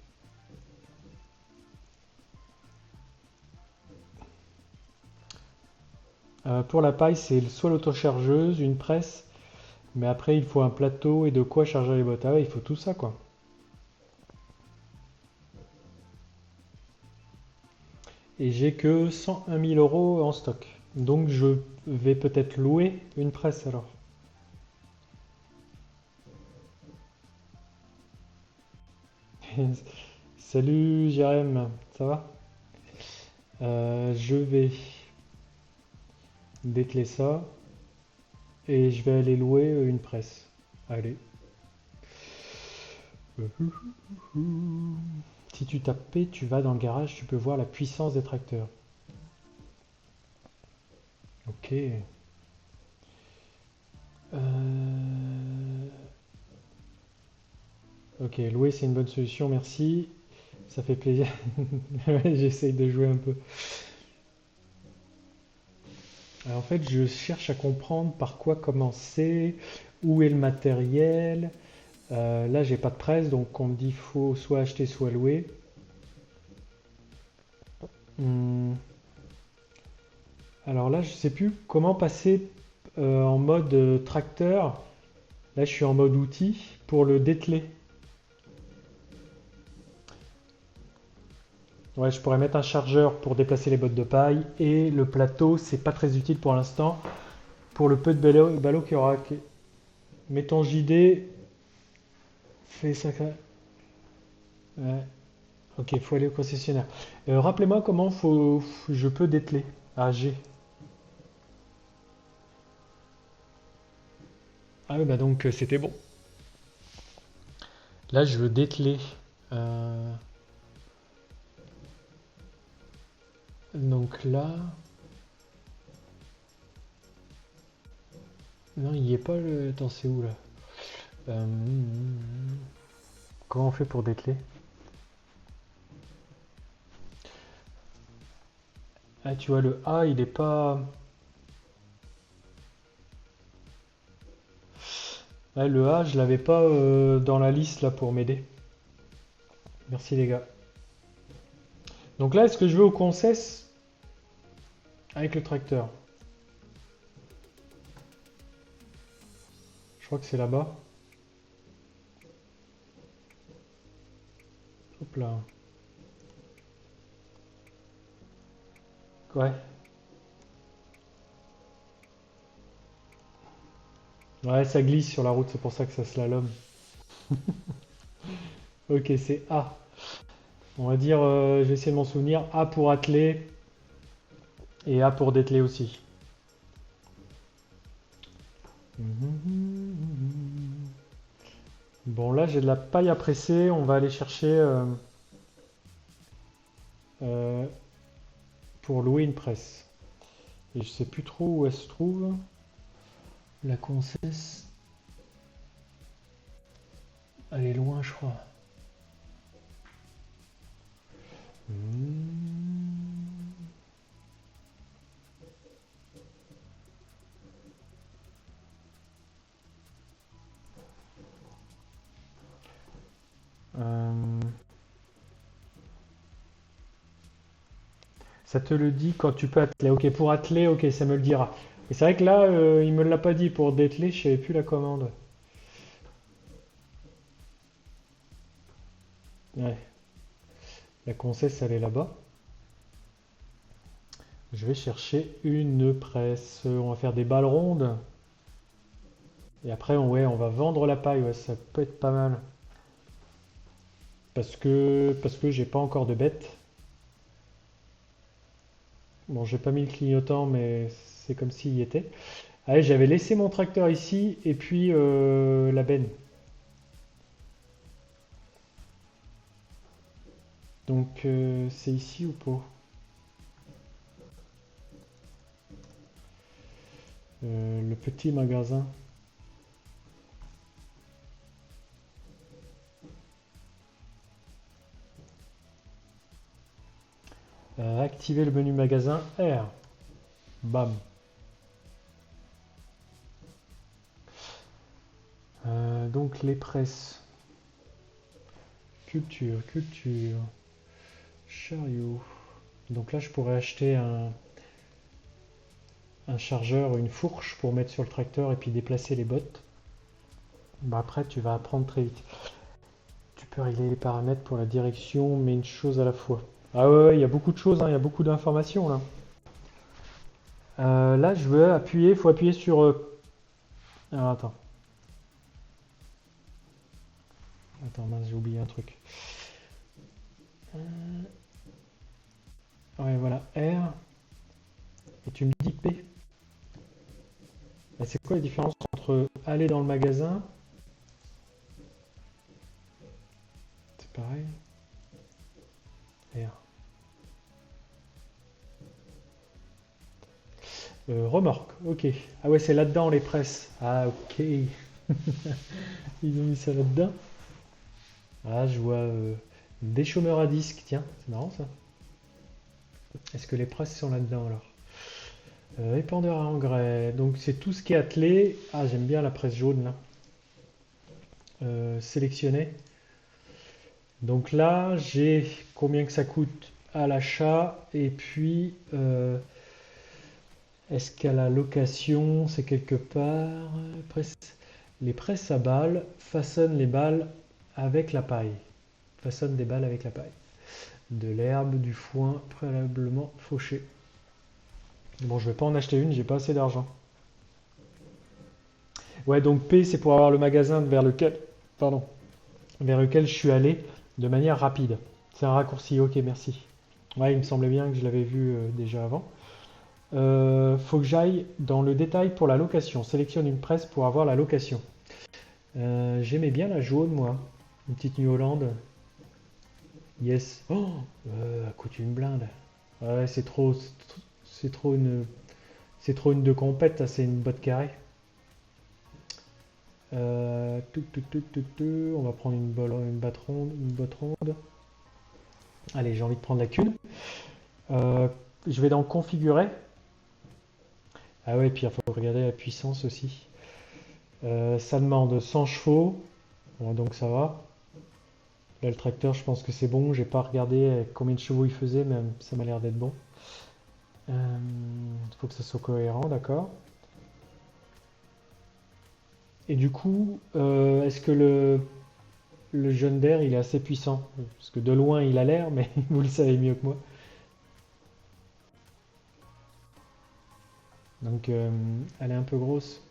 Pour la paille, c'est soit l'autochargeuse, une presse, mais après il faut un plateau et de quoi charger les bottes. Ah ouais, il faut tout ça quoi. et j'ai que 101 000 euros en stock. Donc je vais peut-être louer une presse alors. Salut Jérém, ça va? Je vais dételer ça et je vais aller louer une presse. Allez. Si tu tapes P, tu vas dans le garage, tu peux voir la puissance des tracteurs. Ok. Ok, louer c'est une bonne solution, merci. Ça fait plaisir. Ouais, j'essaye de jouer un peu. Alors, en fait, je cherche à comprendre par quoi commencer, où est le matériel. Là, j'ai pas de presse, donc on me dit faut soit acheter, soit louer. Hmm. Alors là, je sais plus comment passer en mode tracteur. Là, je suis en mode outil pour le dételer. Ouais, je pourrais mettre un chargeur pour déplacer les bottes de paille et le plateau, c'est pas très utile pour l'instant pour le peu de ballot qu'il y aura. Mettons JD, fait ça. Ouais. Ok, il faut aller au concessionnaire. Rappelez-moi comment je peux dételer. Ah, G. Ah oui, bah donc c'était bon. Là, je veux dételer. Euh, donc là. Non, il n'y est pas le. Attends, c'est où là? Euh, Comment on fait pour dételer? Ah, tu vois, le A, il est pas. Ah, le A, je l'avais pas dans la liste là pour m'aider. Merci les gars. Donc là, est-ce que je vais au concess avec le tracteur? Je crois que c'est là-bas. Hop là. Ouais. Ouais, ça glisse sur la route, c'est pour ça que ça slalom. Ok, c'est A. On va dire, je vais essayer de m'en souvenir. A pour atteler et A pour dételer aussi. Bon, là j'ai de la paille à presser. On va aller chercher euh, pour louer une presse. Et je sais plus trop où elle se trouve. La concesse. Elle est loin, je crois. Euh, Ça te le dit quand tu peux atteler. Ok, pour atteler, ok, ça me le dira. Et c'est vrai que là, il me l'a pas dit. Pour dételer, je savais plus la commande. Ouais, la concesse, elle est là-bas. Je vais chercher une presse. On va faire des balles rondes. Et après, ouais, on va vendre la paille. Ouais, ça peut être pas mal. Parce que j'ai pas encore de bêtes. Bon, j'ai pas mis le clignotant, mais c'est comme s'il y était. Allez, j'avais laissé mon tracteur ici et puis la benne. Donc c'est ici ou pas? Le petit magasin. Activer le menu magasin R. Bam. Donc les presses. Culture, culture. Chariot. Donc là, je pourrais acheter un chargeur, une fourche pour mettre sur le tracteur et puis déplacer les bottes. Bah après, tu vas apprendre très vite. Tu peux régler les paramètres pour la direction, mais une chose à la fois. Ah ouais, il y a beaucoup de choses, hein, il y a beaucoup d'informations là. Là, je veux appuyer, il faut appuyer sur... Alors, attends, mince, j'ai oublié un truc. Ouais, voilà, R, et tu me dis P. C'est quoi la différence entre aller dans le magasin, c'est pareil, R. Remorque, ok. Ah ouais, c'est là-dedans les presses. Ah ok. Ils ont mis ça là-dedans. Ah, je vois des chômeurs à disque, tiens, c'est marrant ça. Est-ce que les presses sont là-dedans alors? Épandeur à engrais, donc c'est tout ce qui est attelé. Ah, j'aime bien la presse jaune là. Sélectionner. Donc là, j'ai combien que ça coûte à l'achat et puis est-ce qu'à la location, c'est quelque part les presses à balles façonnent les balles avec la paille. Façonnent des balles avec la paille. De l'herbe, du foin préalablement fauché. Bon, je vais pas en acheter une, j'ai pas assez d'argent. Ouais, donc P, c'est pour avoir le magasin pardon, vers lequel je suis allé de manière rapide. C'est un raccourci, ok, merci. Ouais, il me semblait bien que je l'avais vu déjà avant. Faut que j'aille dans le détail pour la location. Sélectionne une presse pour avoir la location. J'aimais bien la jaune, moi. Une petite New Holland. Yes. Oh, elle coûte une blinde. Ouais, c'est trop une, c'est trop une de compète, c'est une botte carrée. On va prendre une botte ronde. Allez, j'ai envie de prendre la cune. Euh, je vais dans configurer. Ah ouais, puis il faut regarder la puissance aussi. Ça demande 100 chevaux. Bon, donc ça va. Là, le tracteur, je pense que c'est bon. J'ai pas regardé combien de chevaux il faisait, mais ça m'a l'air d'être bon. Il faut que ça soit cohérent, d'accord. Et du coup, est-ce que le jeune d'air, il est assez puissant? Parce que de loin, il a l'air, mais vous le savez mieux que moi. Donc, elle est un peu grosse.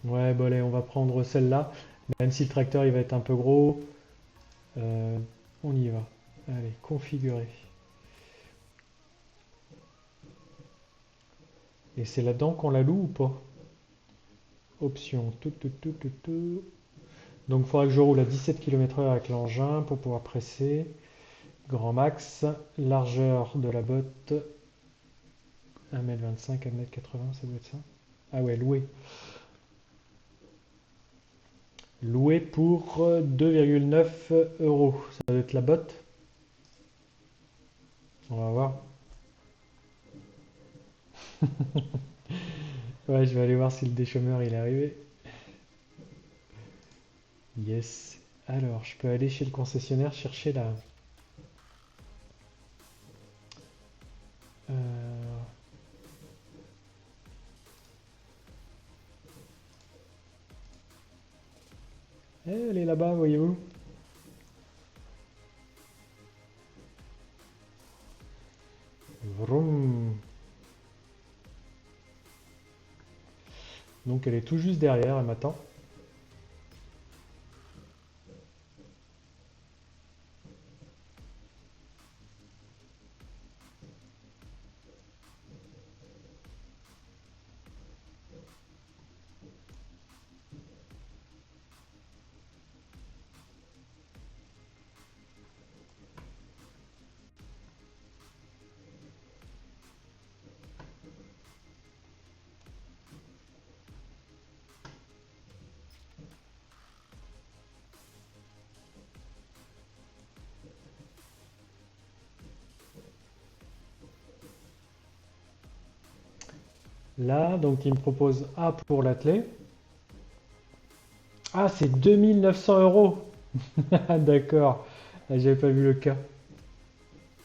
Ouais, bon, allez, on va prendre celle-là. Même si le tracteur, il va être un peu gros, euh, on y va. Allez, configurer. Et c'est là-dedans qu'on la loue ou pas? Option. Tout. Donc, il faudra que je roule à 17 km/h avec l'engin pour pouvoir presser. Grand max. Largeur de la botte. 1,25 m, 1,80 m, ça doit être ça. Ah ouais, loué. Loué pour 2,9 euros. Ça doit être la botte. On va voir. Ouais, je vais aller voir si le déchômeur il est arrivé. Yes. Alors, je peux aller chez le concessionnaire chercher la. Euh, elle est là-bas, voyez-vous. Vroom. Donc, elle est tout juste derrière, elle m'attend. Là, donc, il me propose A pour l'attelé. Ah, c'est 2900 euros. Ah, d'accord. Ah, j'avais pas vu le cas.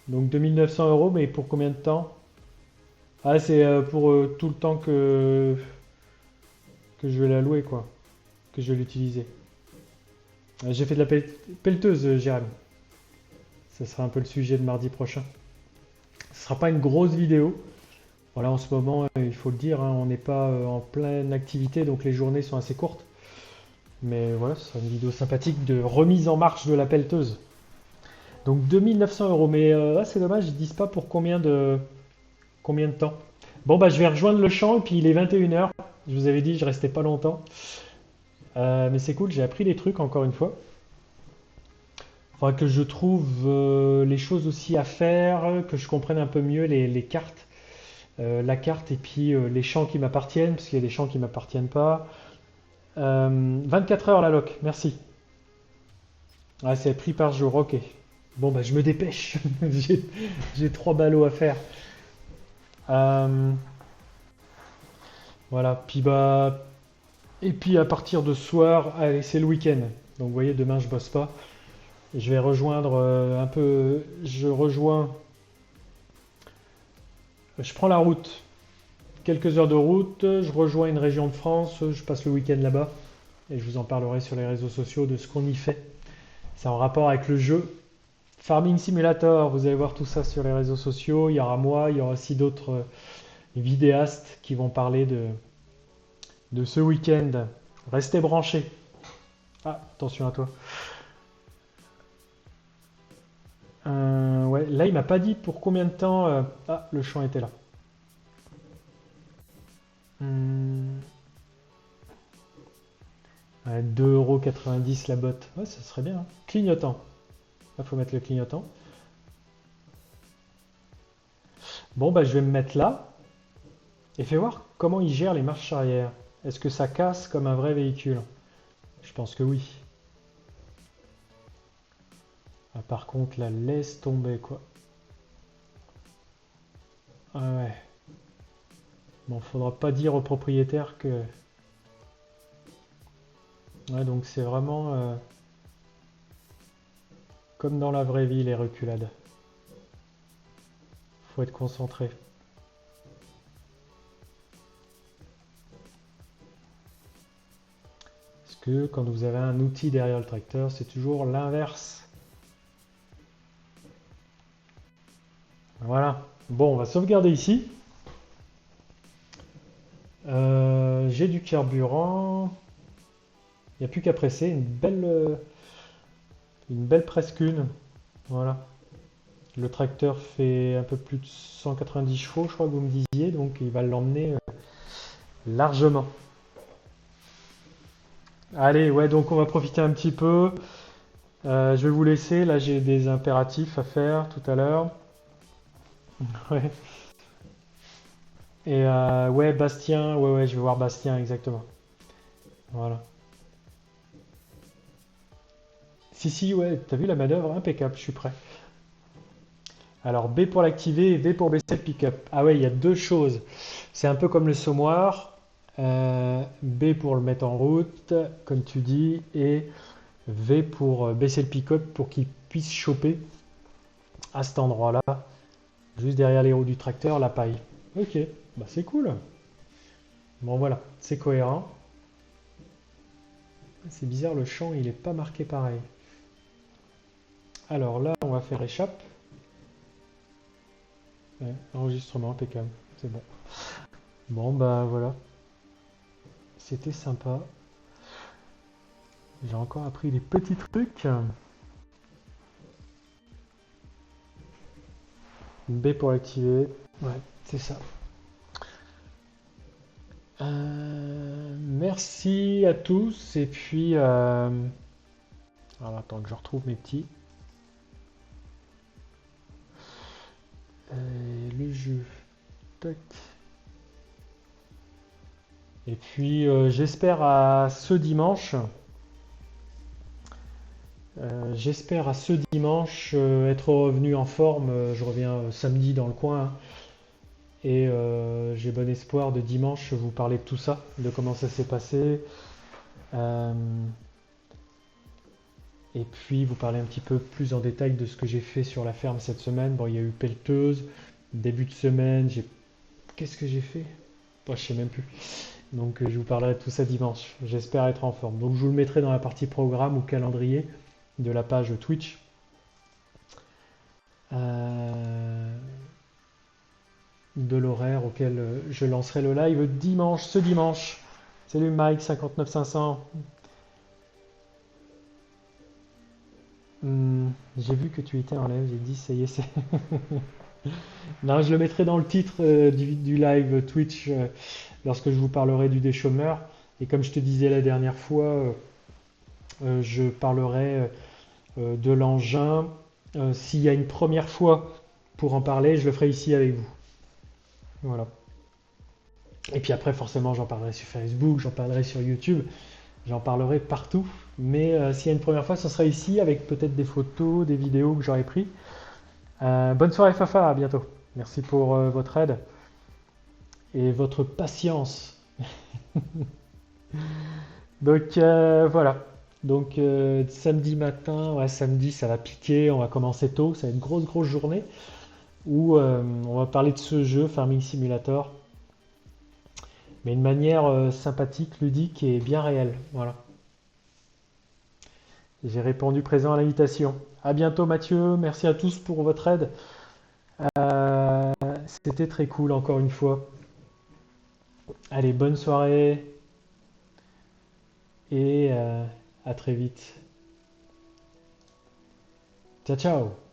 Donc 2900 euros, mais pour combien de temps? Ah, c'est pour tout le temps que je vais la louer, quoi. Que je vais l'utiliser. J'ai fait de la pelleteuse, Jérém. Ce sera un peu le sujet de mardi prochain. Ce sera pas une grosse vidéo. Voilà, en ce moment, il faut le dire, hein, on n'est pas en pleine activité, donc les journées sont assez courtes. Mais voilà, ce sera une vidéo sympathique de remise en marche de la pelleteuse. Donc 2 900 euros, mais c'est dommage, ils disent pas pour combien de temps. Bon, bah je vais rejoindre le champ, et puis il est 21 h. Je vous avais dit, je restais pas longtemps. Mais c'est cool, j'ai appris des trucs encore une fois. Faudra que je trouve les choses aussi à faire, que je comprenne un peu mieux les cartes. La carte et puis les champs qui m'appartiennent, parce qu'il y a des champs qui m'appartiennent pas. 24 heures la loc, merci. Ah, c'est pris par jour, ok. Bon, bah je me dépêche. J'ai 3 ballots à faire. Euh, voilà, puis bah. Et puis à partir de ce soir, allez, c'est le week-end. Donc vous voyez, demain je bosse pas. Je vais rejoindre un peu. Je prends la route. Quelques heures de route, je rejoins une région de France, je passe le week-end là-bas. Et je vous en parlerai sur les réseaux sociaux de ce qu'on y fait. C'est en rapport avec le jeu Farming Simulator. Vous allez voir tout ça sur les réseaux sociaux. Il y aura moi, il y aura aussi d'autres vidéastes qui vont parler de ce week-end. Restez branchés. Ah, attention à toi. Ouais, là, il m'a pas dit pour combien de temps. Ah, le champ était là. Hmm, ouais, 2,90 € la botte. Ouais, ça serait bien, hein. Clignotant. Là, faut mettre le clignotant. Bon, bah, je vais me mettre là. Et fais voir comment il gère les marches arrière. Est-ce que ça casse comme un vrai véhicule? Je pense que oui. Ah, par contre, la laisse tomber, quoi. Ah ouais. Bon, faudra pas dire au propriétaire que... Ouais, donc c'est vraiment comme dans la vraie vie, les reculades. Faut être concentré. Parce que quand vous avez un outil derrière le tracteur, c'est toujours l'inverse. Voilà. Bon, on va sauvegarder ici. J'ai du carburant. Il n'y a plus qu'à presser. Une belle presque une. Voilà. Le tracteur fait un peu plus de 190 chevaux, je crois que vous me disiez. Donc il va l'emmener largement. Allez, ouais, donc on va profiter un petit peu. Je vais vous laisser. Là, j'ai des impératifs à faire tout à l'heure. Ouais. Et ouais, Bastien. Ouais, ouais, je vais voir Bastien exactement. Voilà. Si, si, ouais, t'as vu la manœuvre? Impeccable, je suis prêt. Alors, B pour l'activer et V pour baisser le pick-up. Ah ouais, il y a deux choses. C'est un peu comme le semoir. B pour le mettre en route, comme tu dis, et V pour baisser le pick-up pour qu'il puisse choper à cet endroit-là, juste derrière les roues du tracteur, la paille. Ok, bah c'est cool. Bon voilà, c'est cohérent. C'est bizarre, le champ il est pas marqué pareil. Alors là, on va faire échappe. Ouais, enregistrement impeccable, c'est bon. Bon bah voilà, c'était sympa. J'ai encore appris des petits trucs. B pour activer. Ouais, c'est ça. Merci à tous. Et puis, alors attends que je retrouve mes petits. Le jeu. Tac. Et puis, j'espère à ce dimanche. Être revenu en forme. Je reviens samedi dans le coin, hein. Et j'ai bon espoir de dimanche vous parler de tout ça, de comment ça s'est passé. Euh, et puis vous parler un petit peu plus en détail de ce que j'ai fait sur la ferme cette semaine. Bon, il y a eu pelleteuse, début de semaine, Qu'est-ce que j'ai fait? Moi, je sais même plus. Donc je vous parlerai de tout ça dimanche. J'espère être en forme. Donc je vous le mettrai dans la partie programme ou calendrier de la page Twitch. Euh, de l'horaire auquel je lancerai le live dimanche, ce dimanche. Salut Mike 59500. J'ai vu que tu étais en live, j'ai dit ça y est, c'est. Non, je le mettrai dans le titre du live Twitch lorsque je vous parlerai du déchômeur. Et comme je te disais la dernière fois, je parlerai de l'engin. S'il y a une première fois pour en parler, je le ferai ici avec vous. Voilà. Et puis après, forcément, j'en parlerai sur Facebook, j'en parlerai sur YouTube, j'en parlerai partout. Mais s'il y a une première fois, ce sera ici avec peut-être des photos, des vidéos que j'aurai pris. Bonne soirée Fafa, à bientôt. Merci pour votre aide et votre patience. Donc voilà. Donc samedi matin, ouais, samedi ça va piquer, on va commencer tôt, ça va être une grosse journée où on va parler de ce jeu Farming Simulator, mais d'une manière sympathique, ludique et bien réelle. Voilà. J'ai répondu présent à l'invitation. À bientôt Mathieu, merci à tous pour votre aide. Euh, C'était très cool encore une fois. Allez, bonne soirée et à très vite. Ciao ciao.